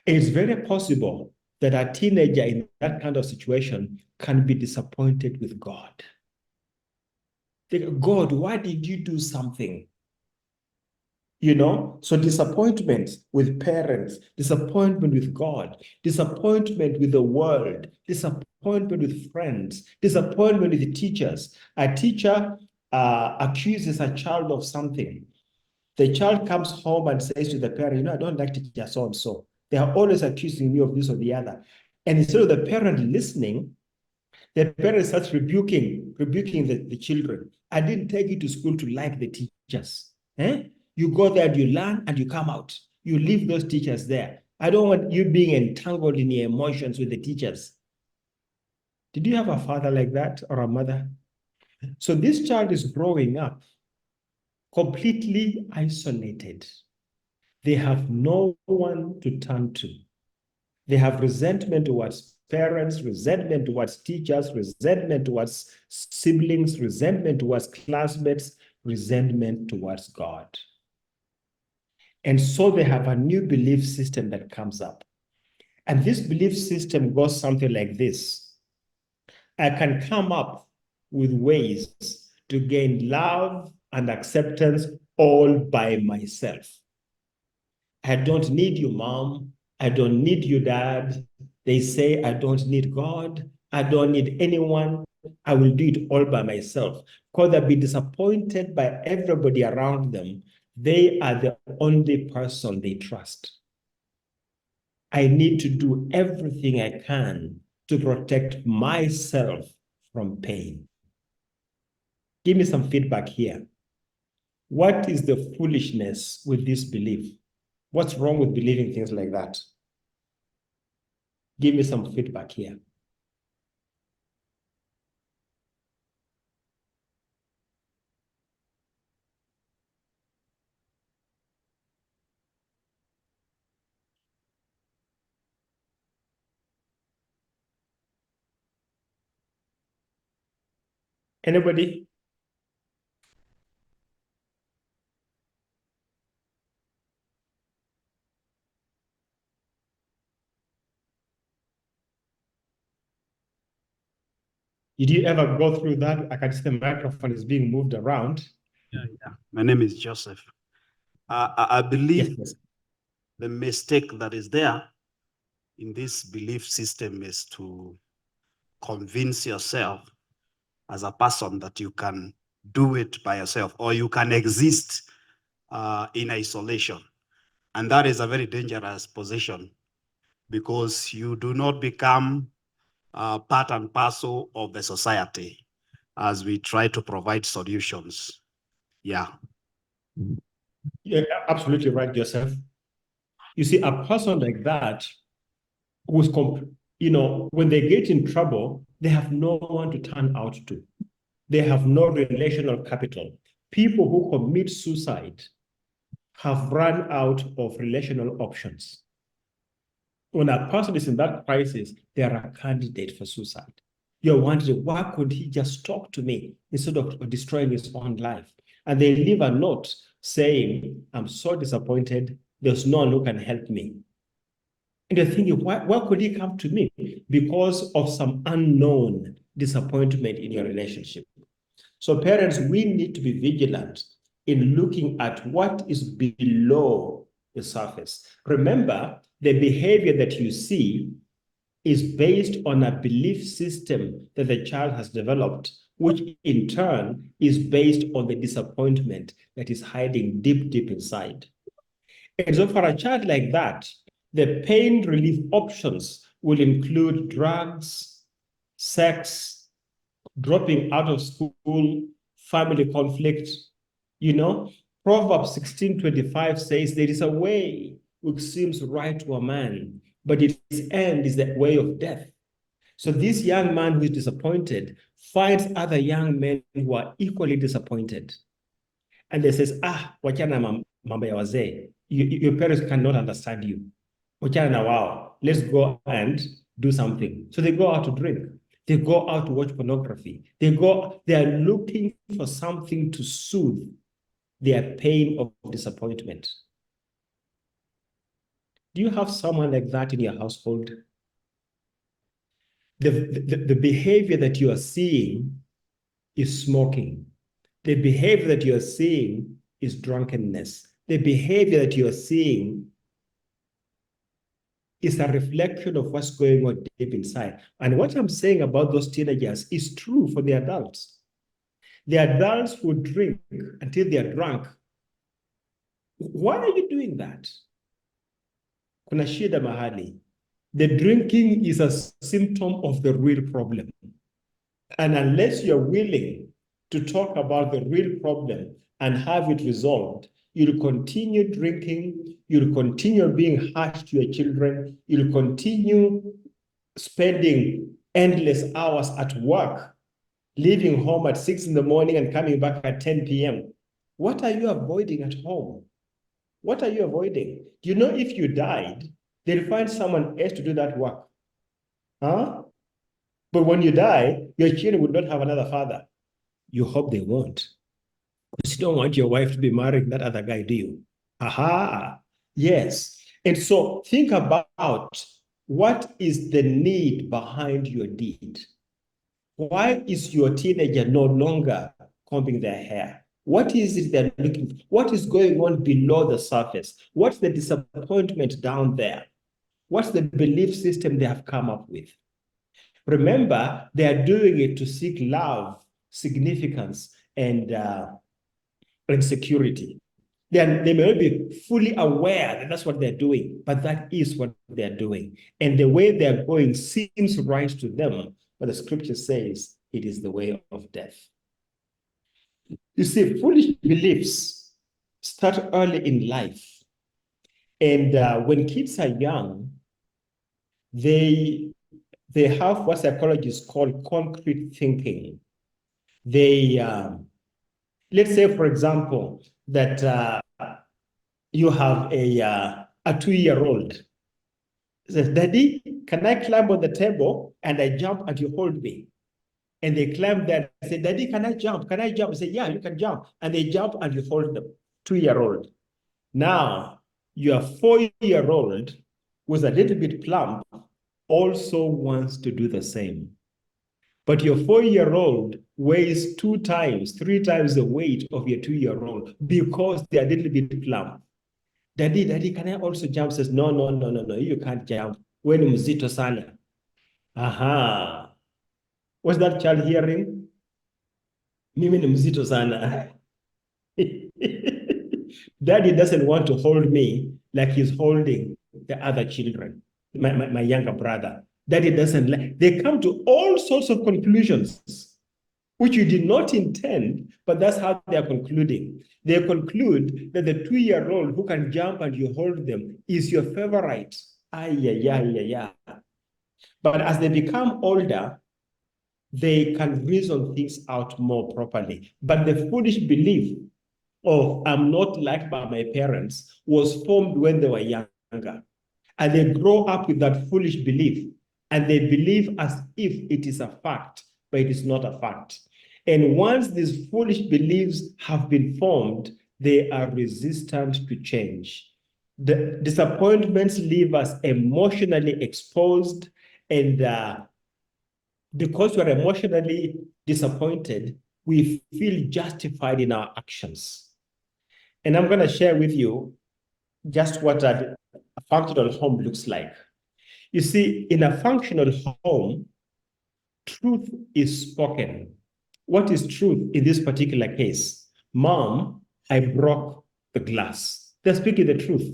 It's very possible that a teenager in that kind of situation can be disappointed with God. Think, God, why did you do something? So disappointment with parents, disappointment with God, disappointment with the world, disappointment with friends, disappointment with teachers. A teacher accuses a child of something. The child comes home and says to the parent, I don't like teacher so-and-so. They are always accusing me of this or the other. And instead of the parent listening, the parent starts rebuking the children. I didn't take you to school to like the teachers. You go there, you learn, and you come out. You leave those teachers there. I don't want you being entangled in your emotions with the teachers. Did you have a father like that or a mother? So this child is growing up completely isolated. They have no one to turn to. They have resentment towards parents, resentment towards teachers, resentment towards siblings, resentment towards classmates, resentment towards God. And so they have a new belief system that comes up. And this belief system goes something like this. I can come up with ways to gain love and acceptance all by myself. I don't need you, mom. I don't need you, dad. They say I don't need God. I don't need anyone. I will do it all by myself. Because they'll be disappointed by everybody around them. They are the only person they trust. I need to do everything I can to protect myself from pain. Give me some feedback here. What is the foolishness with this belief? What's wrong with believing things like that? Give me some feedback here. Anybody? Did you ever go through that? I can see the microphone is being moved around. Yeah. My name is Joseph. I believe Yes. the mistake that is there in this belief system is to convince yourself as a person that you can do it by yourself or you can exist in isolation. And that is a very dangerous position because you do not become part and parcel of the society as we try to provide solutions. Yeah. You're absolutely right, Joseph. You see, a person like that who's, when they get in trouble, they have no one to turn out to. They have no relational capital. People who commit suicide have run out of relational options. When a person is in that crisis, they are a candidate for suicide. You're wondering, why could he just talk to me instead of destroying his own life? And they leave a note saying, I'm so disappointed, there's no one who can help me. And you're thinking, why could he come to me? Because of some unknown disappointment in your relationship. So parents, we need to be vigilant in looking at what is below the surface. Remember, the behavior that you see is based on a belief system that the child has developed, which in turn is based on the disappointment that is hiding deep, deep inside. And so for a child like that, the pain relief options will include drugs, sex, dropping out of school, family conflict. Proverbs 16:25 says, there is a way which seems right to a man, but its end is the way of death. So this young man who is disappointed finds other young men who are equally disappointed. And they says, wachana mambo ya wazee. Your parents cannot understand you. Wachana na wao. Let's go and do something. So they go out to drink. They go out to watch pornography. They are looking for something to soothe their pain of disappointment. Do you have someone like that in your household? The behavior that you are seeing is smoking. The behavior that you are seeing is drunkenness. The behavior that you are seeing is a reflection of what's going on deep inside. And what I'm saying about those teenagers is true for the adults. The adults who drink until they are drunk. Why are you doing that? Kuna shida mahali. The drinking is a symptom of the real problem. And unless you're willing to talk about the real problem and have it resolved, you'll continue drinking, you'll continue being harsh to your children, you'll continue spending endless hours at work, leaving home at 6 in the morning and coming back at 10 p.m. What are you avoiding at home? What are you avoiding? Do you know if you died, they'll find someone else to do that work? Huh? But when you die, your children would not have another father. You hope they won't. Because you don't want your wife to be marrying that other guy, do you? Aha, yes. And so think about what is the need behind your deed. Why is your teenager no longer combing their hair? What is it they're looking for? What is going on below the surface? What's the disappointment down there? What's the belief system they have come up with? Remember, they are doing it to seek love, significance, and security. They may not be fully aware that that's what they're doing, but that is what they're doing. And the way they're going seems right to them, but the scripture says it is the way of death. You see, foolish beliefs start early in life. And when kids are young, they have what psychologists call concrete thinking. They, let's say, for example, that you have a 2-year-old. Says, Daddy, can I climb on the table? And I jump and you hold me. And they climb there and say, Daddy, can I jump? Can I jump? I say, yeah, you can jump. And they jump and you hold them. 2-year-old. Now, your 4-year-old who's a little bit plump also wants to do the same. But your 4-year-old weighs 2 times, 3 times the weight of your 2-year-old because they're a little bit plump. Daddy, can I also jump? Says, no, you can't jump. When mzito sana. Aha. What's that child hearing? Mimi ni mzito sana. Daddy doesn't want to hold me like he's holding the other children, my younger brother. Daddy doesn't like. They come to all sorts of conclusions which you did not intend, but that's how they are concluding. They conclude that the 2-year-old who can jump and you hold them is your favorite. But as they become older, they can reason things out more properly. But the foolish belief of I'm not liked by my parents was formed when they were younger. And they grow up with that foolish belief, and they believe as if it is a fact, but it is not a fact. And once these foolish beliefs have been formed, they are resistant to change. The disappointments leave us emotionally exposed, and because we're emotionally disappointed, we feel justified in our actions. And I'm going to share with you just what a functional home looks like. You see, in a functional home, truth is spoken. What is truth in this particular case? Mom, I broke the glass. They're speaking the truth.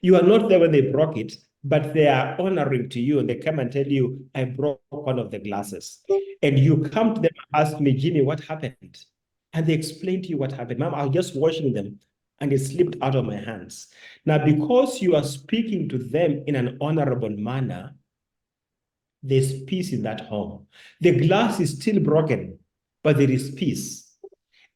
You are not there when they broke it, but they are honoring to you, and they come and tell you, I broke one of the glasses. And you come to them and ask me, Jimmy, what happened? And they explain to you what happened. Mom, I was just washing them and it slipped out of my hands. Now, because you are speaking to them in an honorable manner, there's peace in that home. The glass is still broken, but there is peace.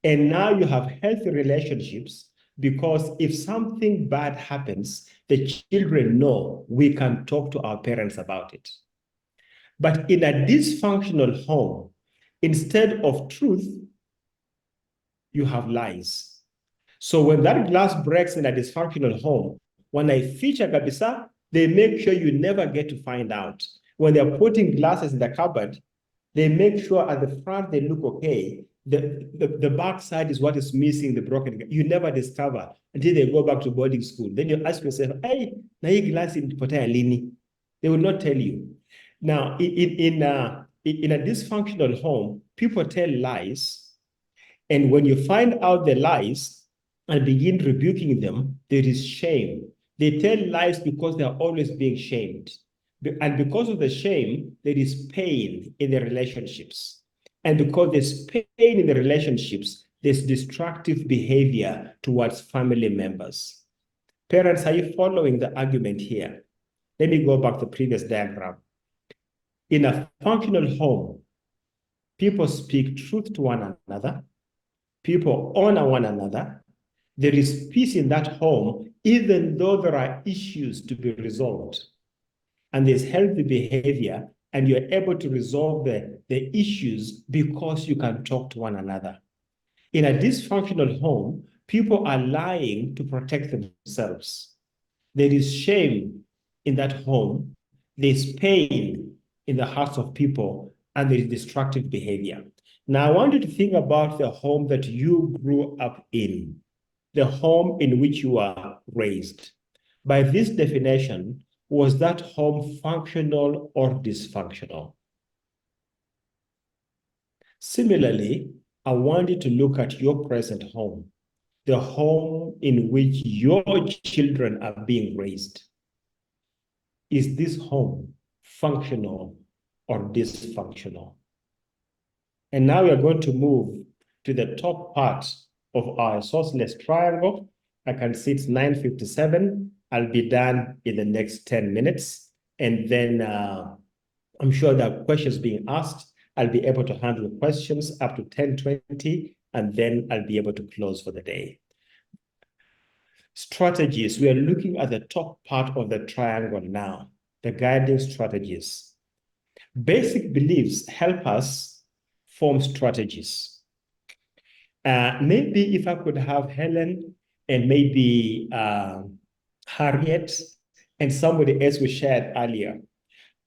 And now you have healthy relationships, because if something bad happens, the children know we can talk to our parents about it. But in a dysfunctional home, instead of truth, you have lies. So when that glass breaks in a dysfunctional home, when I feature kabisa, they make sure you never get to find out. When they're putting glasses in the cupboard, they make sure at the front they look okay. The back side is what is missing, the broken. You never discover until they go back to boarding school. Then you ask yourself, hey, na hii glass ilipotea lini? They will not tell you. Now, in a dysfunctional home, people tell lies. And when you find out the lies and begin rebuking them, there is shame. They tell lies because they are always being shamed. And because of the shame, there is pain in the relationships. And because there's pain in the relationships, there's destructive behavior towards family members. Parents, are you following the argument here? Let me go back to the previous diagram. In a functional home, people speak truth to one another. People honor one another. There is peace in that home, even though there are issues to be resolved. And there's healthy behavior, and you're able to resolve the issues because you can talk to one another. In a dysfunctional home, people are lying to protect themselves. There is shame in that home. There's pain in the hearts of people, and there is destructive behavior. Now, I want you to think about the home that you grew up in, the home in which you were raised. By this definition, was that home functional or dysfunctional? Similarly, I want you to look at your present home, the home in which your children are being raised. Is this home functional or dysfunctional? And now we are going to move to the top part of our sourceless triangle. I can see it's 9:57. I'll be done in the next 10 minutes. And then I'm sure there are questions being asked. I'll be able to handle questions up to 10:20, and then I'll be able to close for the day. Strategies. We are looking at the top part of the triangle now, the guiding strategies. Basic beliefs help us form strategies. Maybe if I could have Helen and maybe Harriet and somebody else we shared earlier,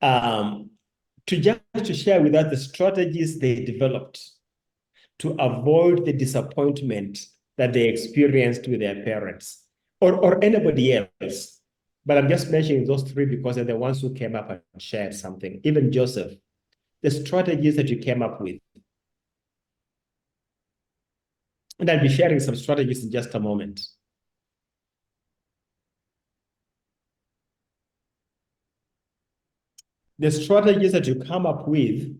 to share with us the strategies they developed to avoid the disappointment that they experienced with their parents or anybody else. But I'm just mentioning those three because they're the ones who came up and shared something. Even Joseph, the strategies that you came up with. And I'll be sharing some strategies in just a moment. The strategies that you come up with,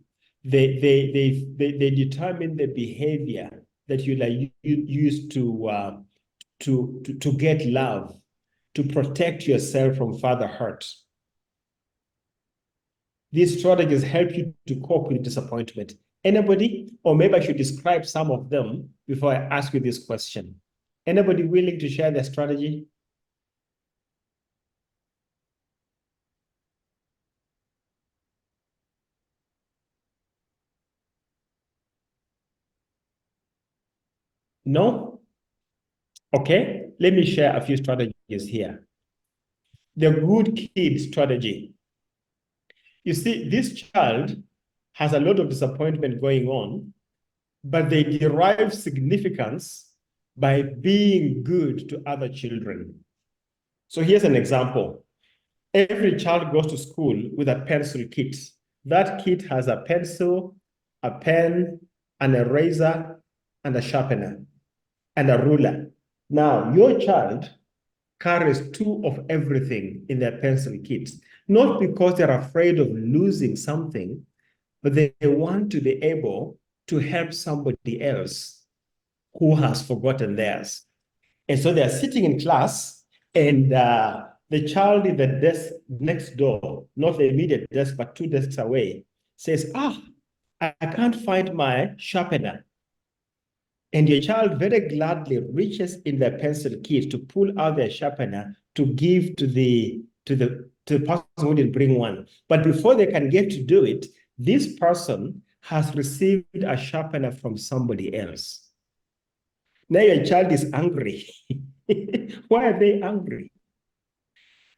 they determine the behavior that you like use to get love, to protect yourself from further hurt. These strategies help you to cope with disappointment. Anybody? Or maybe I should describe some of them before I ask you this question. Anybody willing to share their strategy? No? Okay, let me share a few strategies here. The good kid strategy. You see, this child has a lot of disappointment going on, but they derive significance by being good to other children. So here's an example. Every child goes to school with a pencil kit. That kit has a pencil, a pen, an eraser, and a sharpener, and a ruler. Now, your child carries two of everything in their pencil kits, not because they're afraid of losing something, but they want to be able to help somebody else who has forgotten theirs. And so they're sitting in class, and the child in the desk next door, not the immediate desk, but 2 desks away, says, I can't find my sharpener. And your child very gladly reaches in their pencil kit to pull out their sharpener to give to the person who didn't bring one. But before they can get to do it, this person has received a sharpener from somebody else. Now your child is angry. Why are they angry?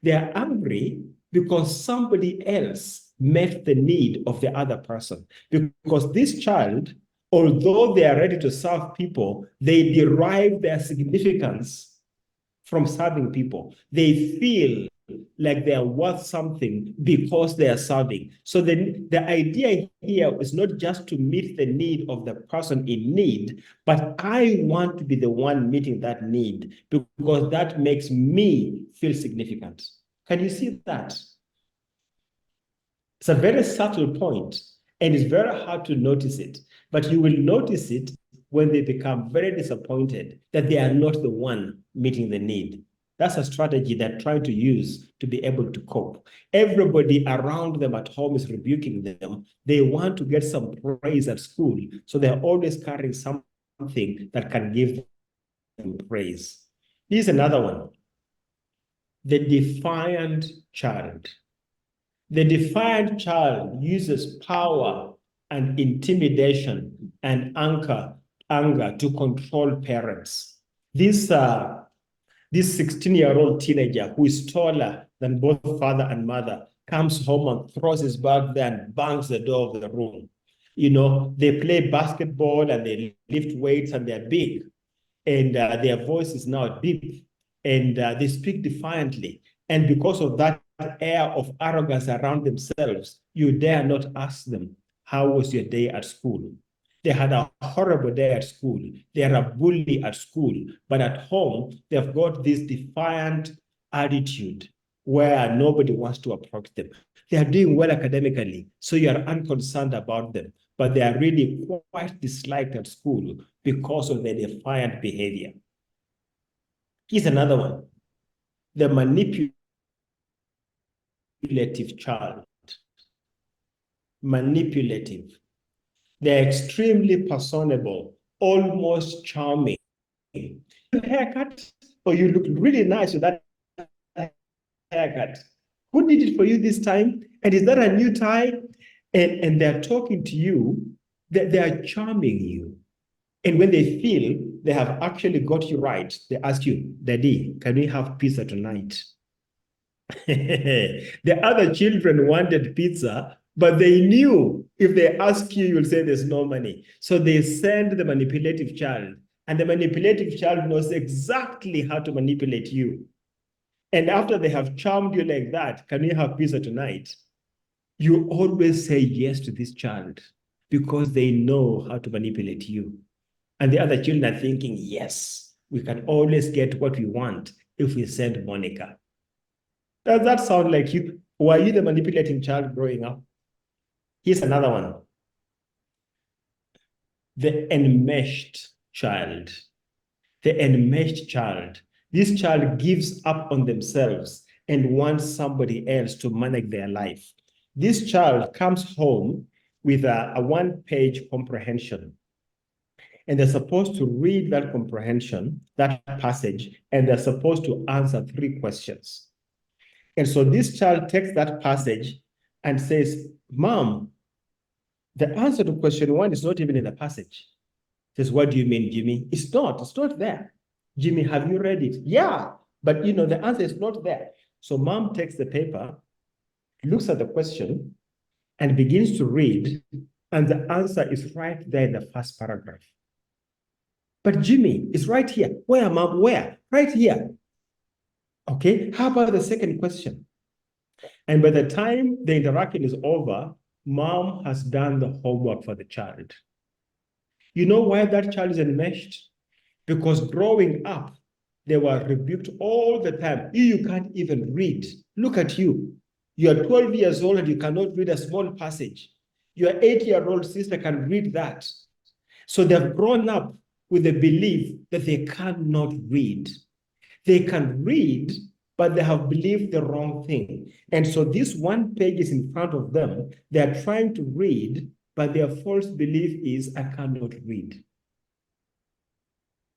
They are angry because somebody else met the need of the other person. Because this child, although they are ready to serve people, they derive their significance from serving people. They feel like they are worth something because they are serving. So the idea here is not just to meet the need of the person in need, but I want to be the one meeting that need because that makes me feel significant. Can you see that? It's a very subtle point, and it's very hard to notice it, but you will notice it when they become very disappointed that they are not the one meeting the need. That's a strategy they're trying to use to be able to cope. Everybody around them at home is rebuking them. They want to get some praise at school, so they're always carrying something that can give them praise. Here's another one. The defiant child. The defiant child uses power and intimidation and anger to control parents. This 16-year-old teenager who is taller than both father and mother comes home and throws his bag there and bangs the door of the room. You know, they play basketball and they lift weights and they're big. And their voice is now deep. And they speak defiantly. And because of that air of arrogance around themselves, you dare not ask them, how was your day at school? They had a horrible day at school. They are a bully at school. But at home, they've got this defiant attitude where nobody wants to approach them. They are doing well academically, so you are unconcerned about them. But they are really quite disliked at school because of their defiant behavior. Here's another one. The manipulative child. Manipulative. They're extremely personable, almost charming. Haircut, or you look really nice with that haircut. Who did it for you this time? And is that a new tie? And they're talking to you, they are charming you. And when they feel they have actually got you right, they ask you, Daddy, can we have pizza tonight? The other children wanted pizza, but they knew if they ask you, you'll say there's no money. So they send the manipulative child, and the manipulative child knows exactly how to manipulate you. And after they have charmed you like that, can we have pizza tonight? You always say yes to this child because they know how to manipulate you. And the other children are thinking, yes, we can always get what we want if we send Monica. Does that sound like you? Were you the manipulating child growing up? Here's another one. the enmeshed child. The enmeshed child. This child gives up on themselves and wants somebody else to manage their life. This child comes home with a one-page comprehension. And they're supposed to read that comprehension, that passage, and they're supposed to answer 3 questions. And so this child takes that passage and says, Mom, the answer to question 1 is not even in the passage. Says, what do you mean, Jimmy? It's not there. Jimmy, have you read it? Yeah, but the answer is not there. So mom takes the paper, looks at the question, and begins to read, and the answer is right there in the first paragraph. But Jimmy, it's right here. Where, Mom? Where? Right here. Okay, how about the second question? And by the time the interaction is over, Mom has done the homework for the child. You know why that child is enmeshed? Because growing up, they were rebuked all the time. You can't even read. Look at you. You are 12 years old and you cannot read a small passage. Your 8-year-old sister can read that. So they've grown up with the belief that they cannot read. They can read, but they have believed the wrong thing. And so this one page is in front of them. They're trying to read, but their false belief is, I cannot read.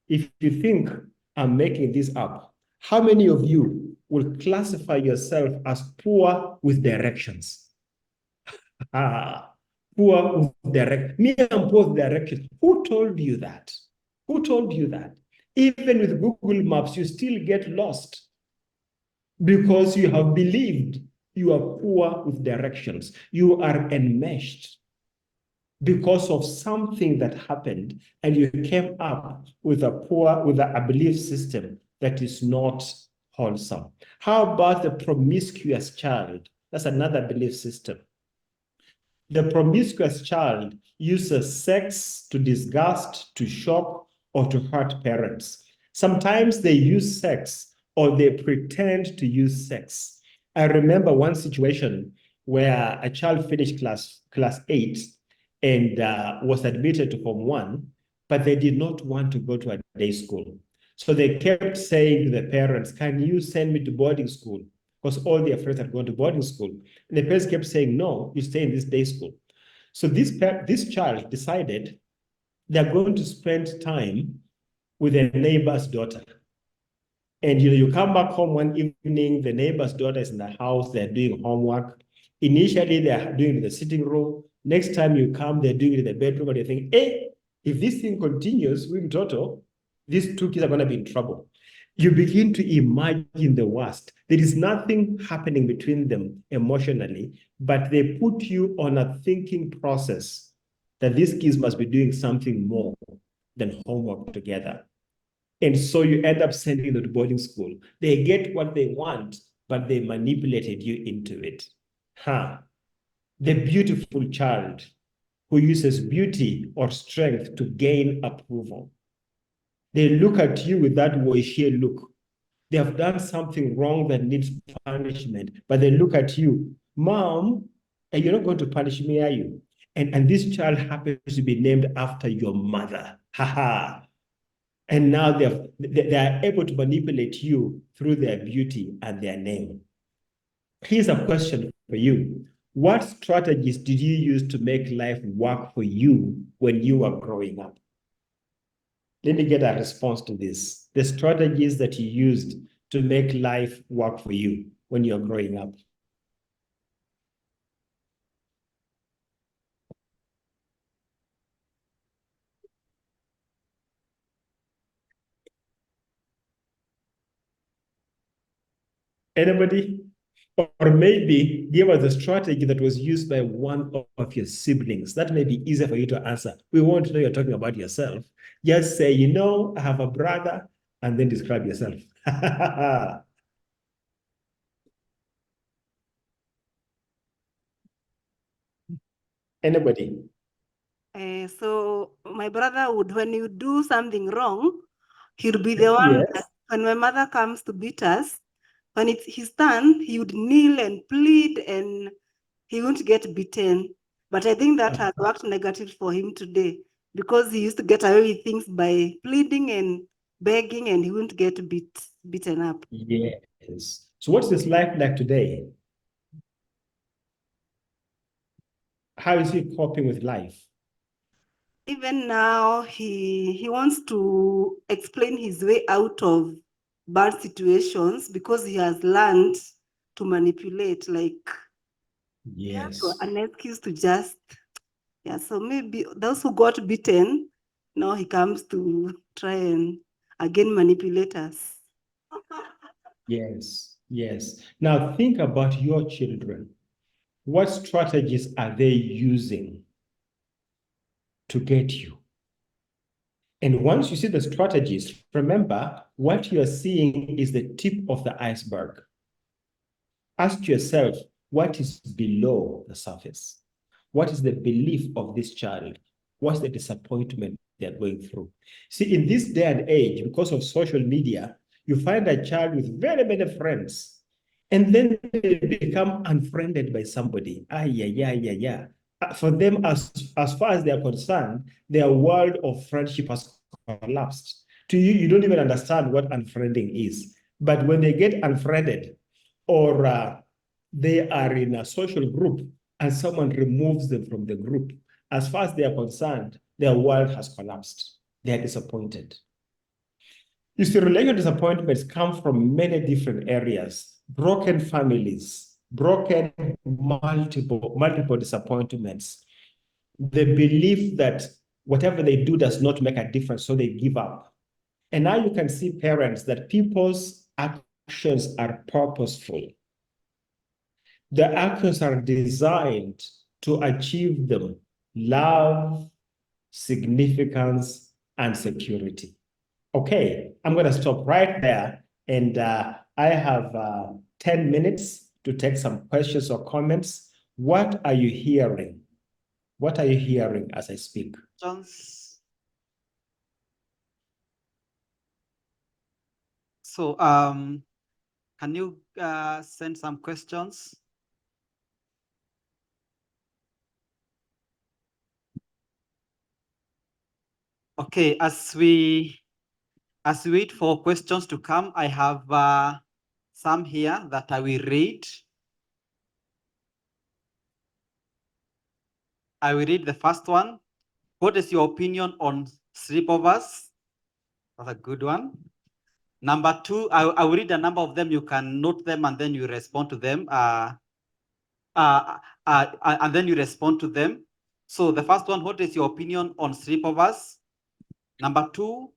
If you think I'm making this up, how many of you will classify yourself as poor with directions? Poor with directions. Me, I'm poor with directions. Who told you that? Who told you that? Even with Google Maps, you still get lost because you have believed you are poor with directions. You are enmeshed because of something that happened, and you came up with a belief system that is not wholesome. How about the promiscuous child? That's another belief system. The promiscuous child uses sex to disgust, to shock, or to hurt parents. Sometimes they use sex or they pretend to use sex. I remember one situation where a child finished class 8 and was admitted to Form 1, but they did not want to go to a day school. So they kept saying to the parents, can you send me to boarding school? Because all their friends had gone to boarding school. And the parents kept saying, no, you stay in this day school. So this child decided they're going to spend time with a neighbor's daughter. And you come back home one evening, the neighbor's daughter is in the house, they're doing homework. Initially, they're doing it in the sitting room. Next time you come, they're doing it in the bedroom, and you think, hey, if this thing continues, in total, these 2 kids are going to be in trouble. You begin to imagine the worst. There is nothing happening between them emotionally, but they put you on a thinking process that these kids must be doing something more than homework together. And so you end up sending them to boarding school. They get what they want, but they manipulated you into it. The beautiful child who uses beauty or strength to gain approval. They look at you with that woishie look. They have done something wrong that needs punishment, but they look at you, Mom, and you're not going to punish me, are you? And this child happens to be named after your mother. And now they are able to manipulate you through their beauty and their name. Here's a question for you. What strategies did you use to make life work for you when you were growing up? Let me get a response to this. The strategies that you used to make life work for you when you're growing up. Anybody? Or maybe give us a strategy that was used by one of your siblings. That may be easier for you to answer. We won't know you're talking about yourself. Just say, I have a brother, and then describe yourself. Anybody? So my brother would, when you do something wrong, he'll be the one that when my mother comes to beat us, when it's his turn, he would kneel and plead and he won't get beaten. But I think that has worked negative for him today because he used to get away with things by pleading and begging, and he wouldn't get beaten up. Yes. So what's his life like today? How is he coping with life? Even now, he wants to explain his way out of bad situations because he has learned to manipulate, like Yes. an excuse to just, yeah. So maybe those who got beaten, now he comes to try and again manipulate us. Yes. Yes. Now think about your children. What strategies are they using to get you? And once you see the strategies, remember what you are seeing is the tip of the iceberg. Ask yourself, what is below the surface? What is the belief of this child? What's the disappointment they're going through? See, in this day and age, because of social media, you find a child with very many friends, and then they become unfriended by somebody. For them, as far as they're concerned, their world of friendship has collapsed. To you, you don't even understand what unfriending is. But when they get unfriended, or they are in a social group and someone removes them from the group, as far as they are concerned, their world has collapsed. They are disappointed. You see, relational disappointments come from many different areas: broken families, broken multiple disappointments, the belief that whatever they do does not make a difference, so they give up. And now you can see parents that people's actions are purposeful. The actions are designed to achieve them: love, significance, and security. Okay, I'm going to stop right there. And I have 10 minutes to take some questions or comments. What are you hearing? What are you hearing as I speak? So, can you send some questions? Okay, as we wait for questions to come, I have some here that I will read. I will read the first one. What is your opinion on sleepovers? That's a good one. Number two, I will read a number of them. You can note them and then you respond to them. And then you respond to them. So the first one, what is your opinion on sleepovers? Number two,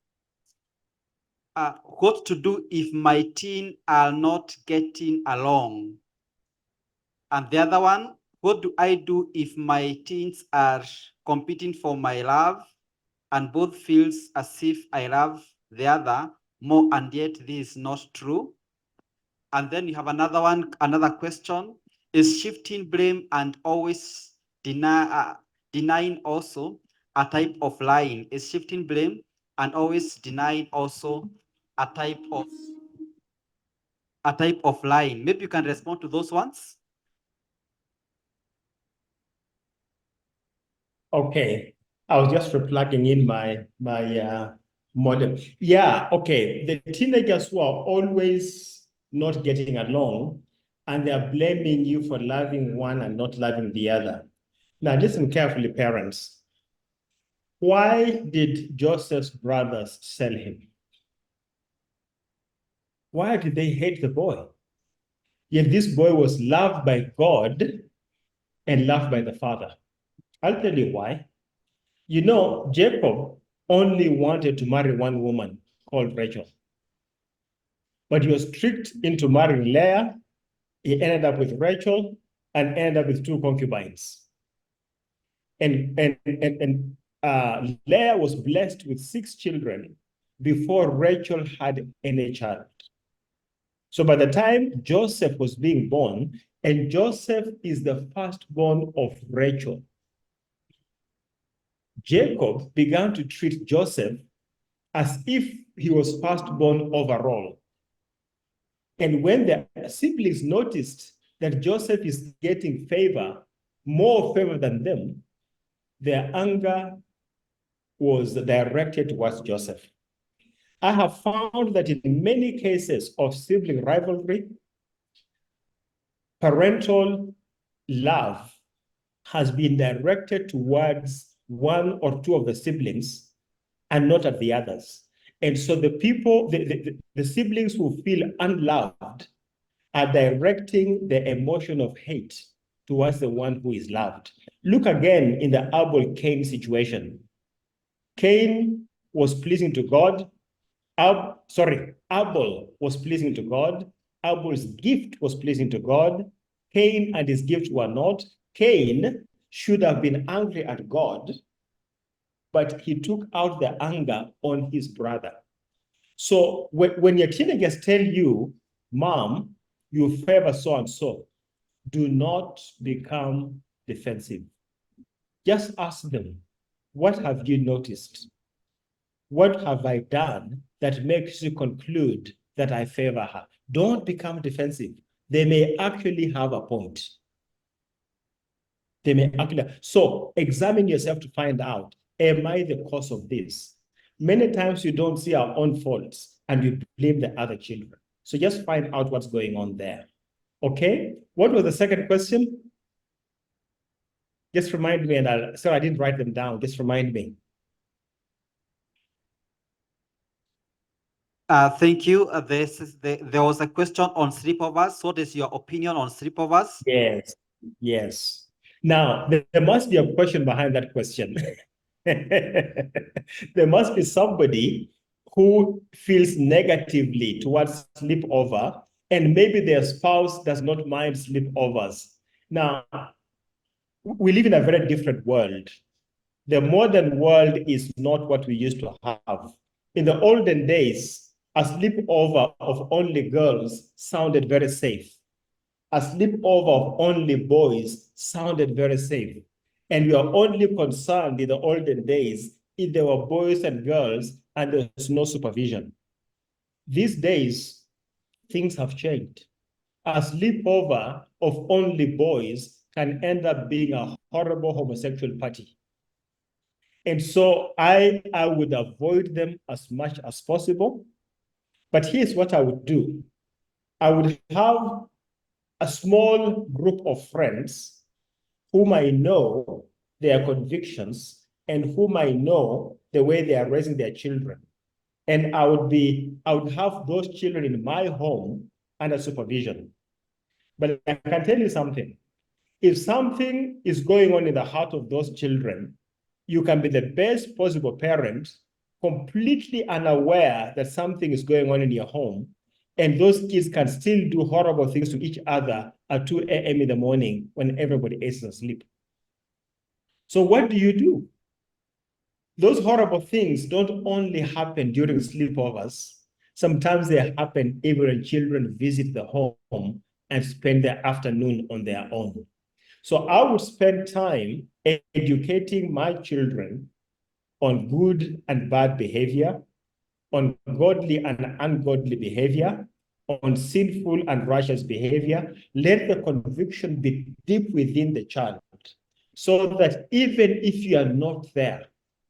what to do if my teen are not getting along? And the other one, what do I do if my teens are competing for my love and both feels as if I love the other more and yet this is not true? And then you have another one, another question, is shifting blame and always denying also a type of lying? Is shifting blame and always denying also a type of lying? Maybe you can respond to those ones. Okay, I was just replugging in my modem. Yeah, okay. The teenagers who are always not getting along and they're blaming you for loving one and not loving the other. Now listen carefully, parents. Why did Joseph's brothers sell him? Why did they hate the boy? Yet this boy was loved by God and loved by the father. I'll tell you why. You know, Jacob only wanted to marry one woman called Rachel. But he was tricked into marrying Leah. He ended up with Rachel and ended up with two concubines. And Leah was blessed with 6 children before Rachel had any child. So by the time Joseph was being born, and Joseph is the firstborn of Rachel, Jacob began to treat Joseph as if he was firstborn overall. And when the siblings noticed that Joseph is getting favor, more favor than them, their anger was directed towards Joseph. I have found that in many cases of sibling rivalry, parental love has been directed towards one or two of the siblings and not at the others. And so the people, the siblings who feel unloved are directing the emotion of hate towards the one who is loved. Look again in the Abel-Cain situation. Cain was pleasing to God. Abel was pleasing to God. Abel's gift was pleasing to God. Cain and his gift were not. Cain should have been angry at God, but he took out the anger on his brother. So when your teenagers tell you, Mom, you favor so and so, do not become defensive. Just ask them, what have you noticed? What have I done that makes you conclude that I favor her? Don't become defensive. They may actually have a point. They may actually. So examine yourself to find out, am I the cause of this? Many times you don't see our own faults and we blame the other children. So just find out what's going on there. Okay? What was the second question? Just remind me, and sorry, I didn't write them down. Just remind me. Thank you. There was a question on sleepovers. What is your opinion on sleepovers? Yes, yes. Now, there must be a question behind that question. There must be somebody who feels negatively towards sleepover, and maybe their spouse does not mind sleepovers. Now, we live in a very different world. The modern world is not what we used to have. In the olden days, a sleepover of only girls sounded very safe. A sleepover of only boys sounded very safe. And we are only concerned in the olden days if there were boys and girls and there was no supervision. These days, things have changed. A sleepover of only boys can end up being a horrible homosexual party. And so I would avoid them as much as possible. But here's what I would do. I would have a small group of friends whom I know their convictions and whom I know the way they are raising their children. And I would have those children in my home under supervision. But I can tell you something. If something is going on in the heart of those children, you can be the best possible parent, completely unaware that something is going on in your home, and those kids can still do horrible things to each other at 2 a.m. in the morning when everybody else is asleep. So what do you do? Those horrible things don't only happen during sleepovers. Sometimes they happen even when children visit the home and spend their afternoon on their own. So I would spend time educating my children on good and bad behavior, on godly and ungodly behavior, on sinful and righteous behavior. Let the conviction be deep within the child, so that even if you are not there,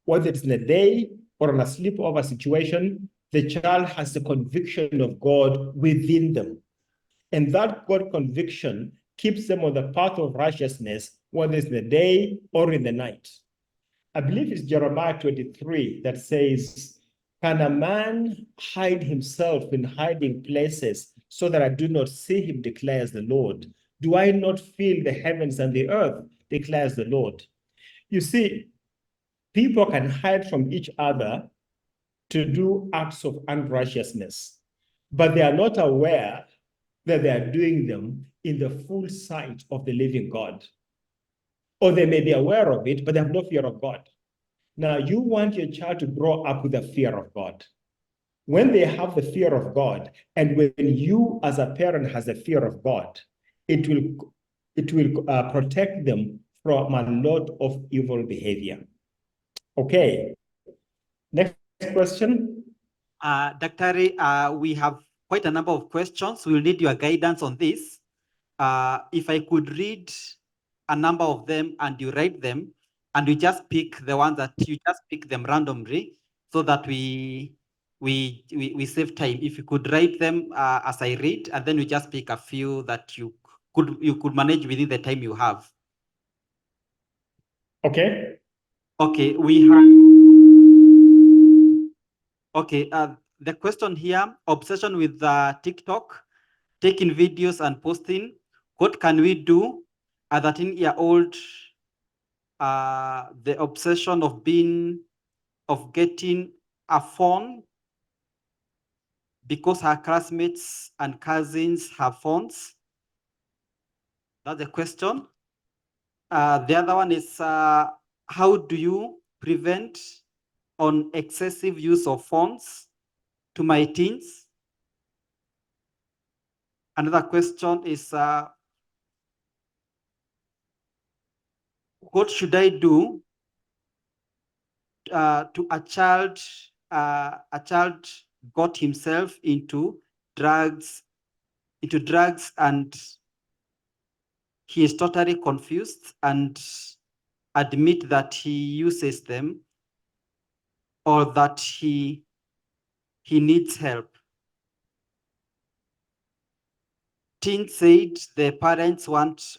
whether it's in a day or in a sleepover situation, the child has the conviction of God within them. And that God conviction keeps them on the path of righteousness, whether it's in the day or in the night. I believe it's Jeremiah 23 that says, can a man hide himself in hiding places so that I do not see him, declares the Lord? Do I not feel the heavens and the earth, declares the Lord? You see, people can hide from each other to do acts of unrighteousness, but they are not aware that they are doing them in the full sight of the living God. Or they may be aware of it, but they have no fear of God. Now, you want your child to grow up with a fear of God. When they have the fear of God, and when you as a parent has the fear of God, it will protect them from a lot of evil behavior. Okay. Next question. Dr. We have quite a number of questions. We'll need your guidance on this. If I could read a number of them and you write them, and we just pick the ones that you just pick them randomly so that we save time. If you could write them as I read, and then we just pick a few that you could manage within the time you have. Okay. Okay, we have. Okay, the question here: obsession with TikTok, taking videos and posting. What can we do? A 13-year-old, the obsession of getting a phone because her classmates and cousins have phones. That's the question. The other one is, how do you prevent on excessive use of phones to my teens? Another question is, what should I do to a child got himself into drugs and he is totally confused and admit that he uses them or that he needs help. Teen said the parents want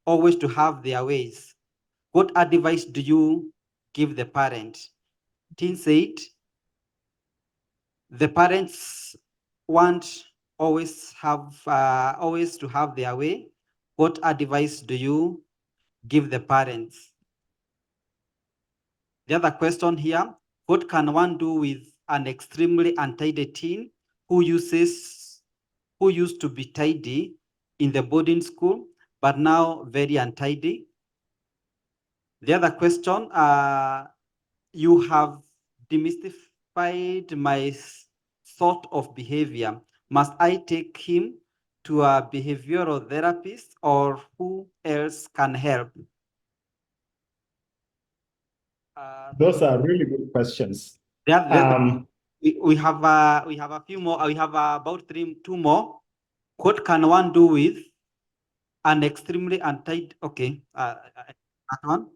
always to have their ways. What advice do you give the parent? Teen said the parents want always to have their way. What advice do you give the parents? The other question here, what can one do with an extremely untidy teen who used to be tidy in the boarding school, but now very untidy? The other question, you have demystified my sort of behavior. Must I take him to a behavioral therapist, or who else can help? Those are really good questions. We have a few more. We have about two more. What can one do with an extremely untidy? Okay, that one.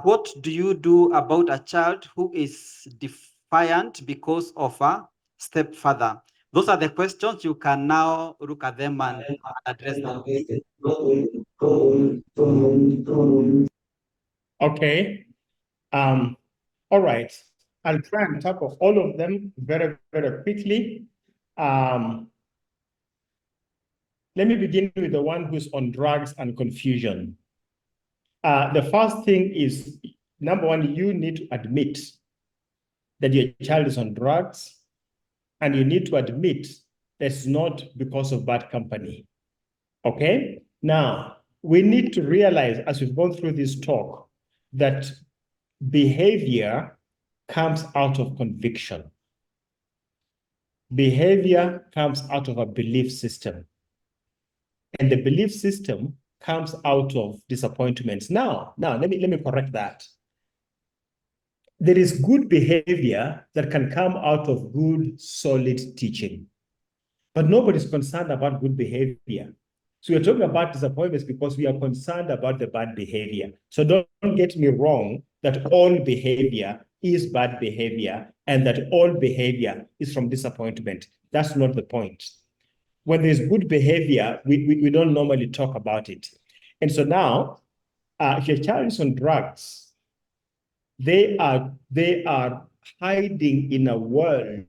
What do you do about a child who is defiant because of a stepfather? Those are the questions. You can now look at them and address them. Okay. All right. I'll try and tackle all of them very, very quickly. Let me begin with the one who's on drugs and confusion. The first thing is, number one, you need to admit that your child is on drugs, and you need to admit that it's not because of bad company. Okay? Now, we need to realize, as we've gone through this talk, that behavior comes out of conviction. Behavior comes out of a belief system. And the belief system comes out of disappointments. Now, let me correct that. There is good behavior that can come out of good, solid teaching. But nobody's concerned about good behavior. So we're talking about disappointments because we are concerned about the bad behavior. So don't get me wrong that all behavior is bad behavior and that all behavior is from disappointment. That's not the point. When there's good behavior, we don't normally talk about it. And so now, if your child is on drugs, they are hiding in a world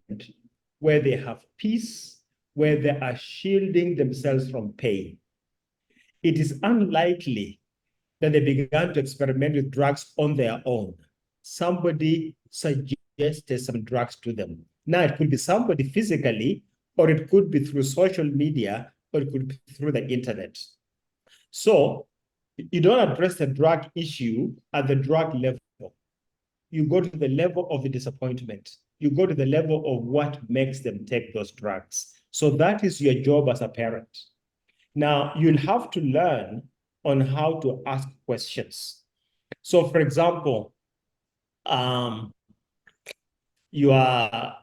where they have peace, where they are shielding themselves from pain. It is unlikely that they began to experiment with drugs on their own. Somebody suggested some drugs to them. Now, it could be somebody physically, or it could be through social media, or it could be through the internet. So you don't address the drug issue at the drug level. You go to the level of the disappointment. You go to the level of what makes them take those drugs. So that is your job as a parent. Now, you'll have to learn on how to ask questions. So, for example, your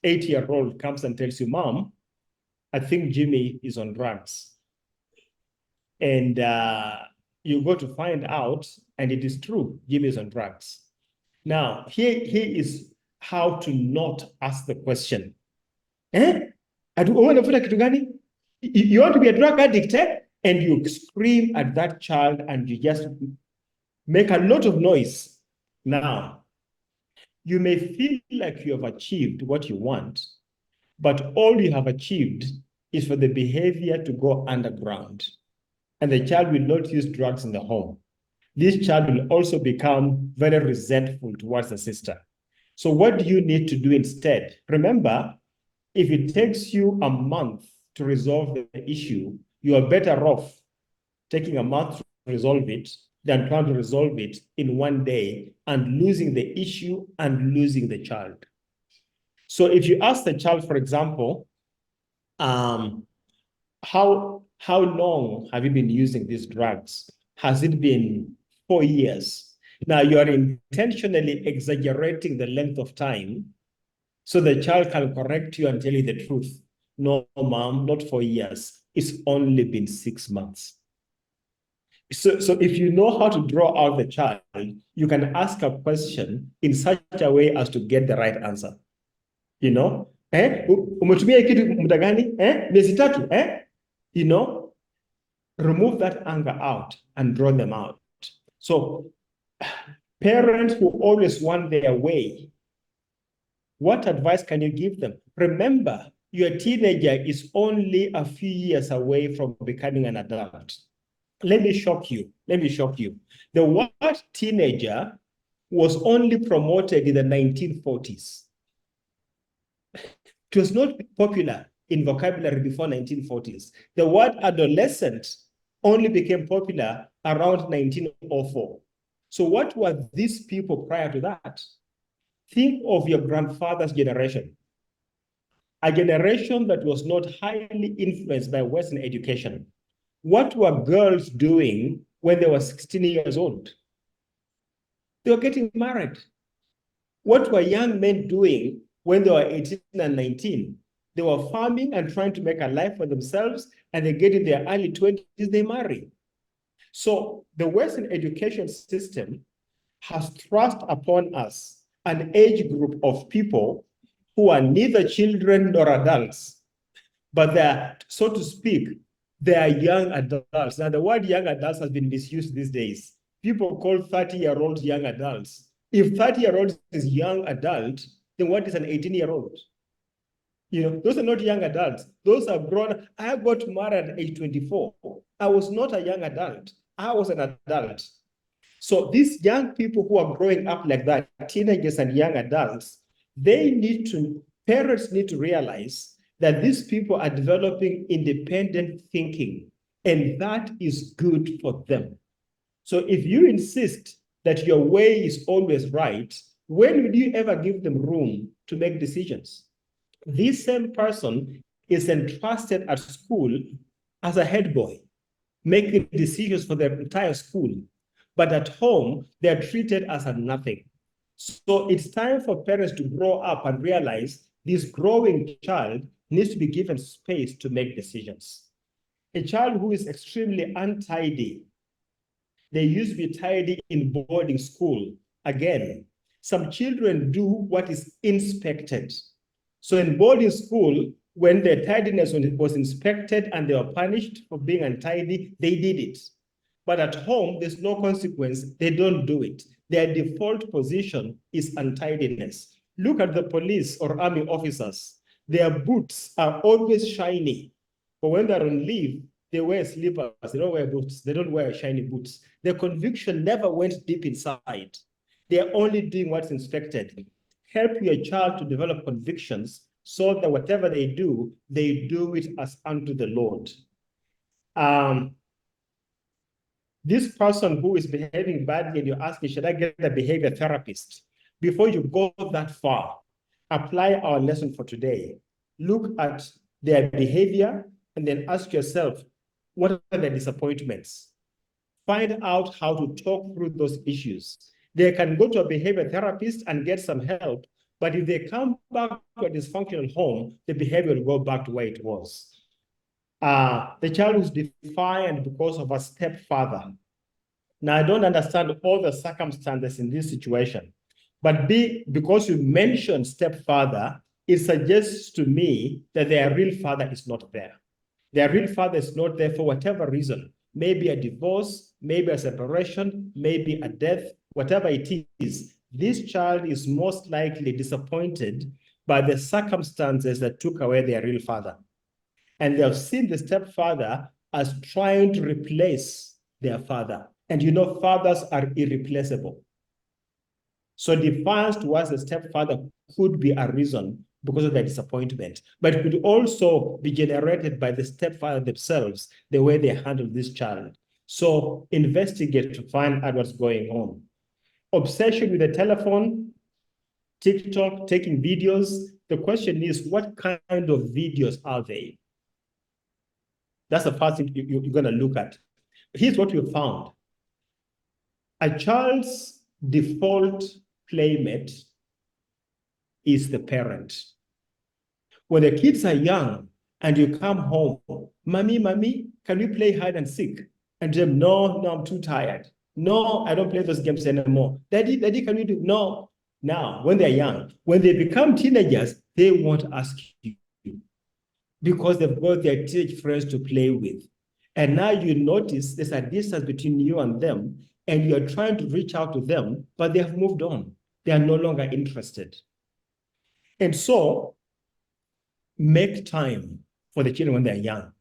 8-year-old comes and tells you, Mom, I think Jimmy is on drugs. and you go to find out, and it is true, Jimmy is on drugs. Now, here is how to not ask the question. You want to be a drug addict, and you scream at that child and you just make a lot of noise. Now, you may feel like you have achieved what you want, but all you have achieved is for the behavior to go underground. And the child will not use drugs in the home. This child will also become very resentful towards the sister. So what do you need to do instead? Remember, if it takes you a month to resolve the issue, you are better off taking a month to resolve it than trying to resolve it in one day and losing the issue and losing the child. So if you ask the child, for example, how long have you been using these drugs? Has it been 4 years? Now you are intentionally exaggerating the length of time so the child can correct you and tell you the truth. No, mom, not 4 years. It's only been 6 months. So if you know how to draw out the child, you can ask a question in such a way as to get the right answer. You know? Umetumia kitu muda gani? Miezi tatu? You know? Remove that anger out and draw them out. So parents who always want their way, what advice can you give them? Remember, your teenager is only a few years away from becoming an adult. Let me shock you. The word teenager was only promoted in the 1940s. It was not popular in vocabulary before 1940s. The word adolescent only became popular around 1904. So what were these people prior to that? Think of your grandfather's generation, a generation that was not highly influenced by Western education. What were girls doing when they were 16 years old? They were getting married. What were young men doing when they were 18 and 19? They were farming and trying to make a life for themselves, and they get in their early 20s, they marry. So the Western education system has thrust upon us an age group of people who are neither children nor adults, but they're, so to speak, they are young adults. Now, the word young adults has been misused these days. People call 30-year-olds young adults. If 30-year-old is young adult, then what is an 18-year-old? You know, those are not young adults. Those are grown. I got married at age 24. I was not a young adult. I was an adult. So these young people who are growing up like that, teenagers and young adults, parents need to realize that these people are developing independent thinking, and that is good for them. So if you insist that your way is always right, when will you ever give them room to make decisions? This same person is entrusted at school as a head boy, making decisions for their entire school. But at home, they're treated as a nothing. So it's time for parents to grow up and realize this growing child needs to be given space to make decisions. A child who is extremely untidy, they used to be tidy in boarding school. Again, some children do what is inspected. So in boarding school, when their tidiness was inspected and they were punished for being untidy, they did it. But at home, there's no consequence. They don't do it. Their default position is untidiness. Look at the police or army officers. Their boots are always shiny. But when they're on leave, they wear slippers. They don't wear boots. They don't wear shiny boots. Their conviction never went deep inside. They're only doing what's inspected. Help your child to develop convictions so that whatever they do it as unto the Lord. This person who is behaving badly and you're asking, should I get a behavior therapist? Before you go that far, apply our lesson for today. Look at their behavior and then ask yourself, what are their disappointments? Find out how to talk through those issues. They can go to a behavior therapist and get some help, but if they come back to a dysfunctional home, the behavior will go back to where it was. The child was defiant because of a stepfather. Now, I don't understand all the circumstances in this situation, but because you mentioned stepfather, it suggests to me that their real father is not there. Their real father is not there for whatever reason, maybe a divorce, maybe a separation, maybe a death, whatever it is. This child is most likely disappointed by the circumstances that took away their real father. And they have seen the stepfather as trying to replace their father. And you know, fathers are irreplaceable. So defiance towards the stepfather could be a reason because of their disappointment, but it could also be generated by the stepfather themselves, the way they handle this child. So investigate to find out what's going on. Obsession with the telephone, TikTok, taking videos. The question is, what kind of videos are they? That's the first thing you're going to look at. Here's what we found. A child's default playmate is the parent. When the kids are young and you come home, mommy, can we play hide and seek? And them, no, I'm too tired. No, I don't play those games anymore. Daddy, can we do? No. Now, when they're young, when they become teenagers, they won't ask you because they've got their teenage friends to play with. And now you notice there's a distance between you and them, and you're trying to reach out to them, but they have moved on. They are no longer interested. And so, make time for the children when they're young.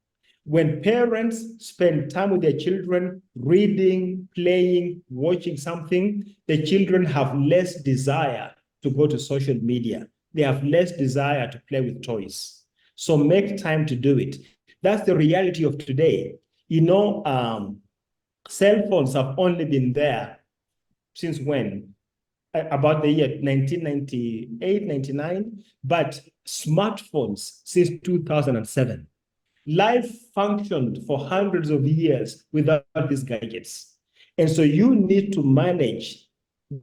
When parents spend time with their children, reading, playing, watching something, the children have less desire to go to social media. They have less desire to play with toys. So make time to do it. That's the reality of today. You know, cell phones have only been there since when? About the year 1998, 99, but smartphones since 2007. Life functioned for hundreds of years without these gadgets. And so you need to manage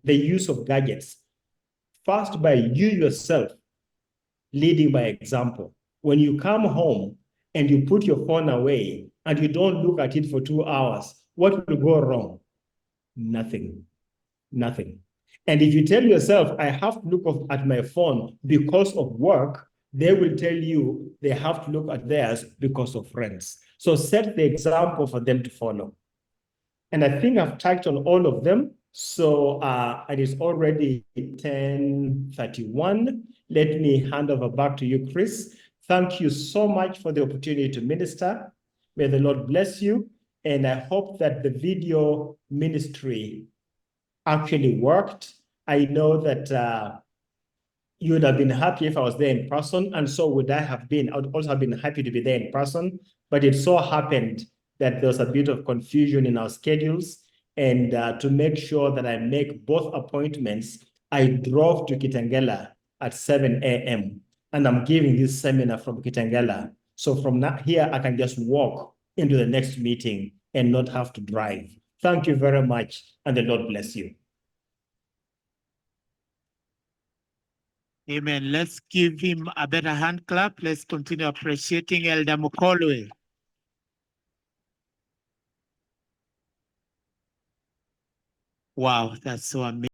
the use of gadgets first by you yourself leading by example. When you come home and you put your phone away and you don't look at it for 2 hours, what will go wrong? Nothing. And if you tell yourself, I have to look at my phone because of work, they will tell you they have to look at theirs because of friends. So set the example for them to follow. And I think I've touched on all of them. So it is already 10:31. Let me hand over back to you, Chris. Thank you so much for the opportunity to minister. May the Lord bless you. And I hope that the video ministry actually worked. I know that you would have been happy if I was there in person, and so would I have been. I would also have been happy to be there in person, but it so happened that there was a bit of confusion in our schedules, and to make sure that I make both appointments, I drove to Kitengela at 7 a.m. and I'm giving this seminar from Kitengela. So from here, I can just walk into the next meeting and not have to drive. Thank you very much, and the Lord bless you. Amen. Let's give him a better hand clap. Let's continue appreciating Elder Mukolwe. Wow, that's so amazing.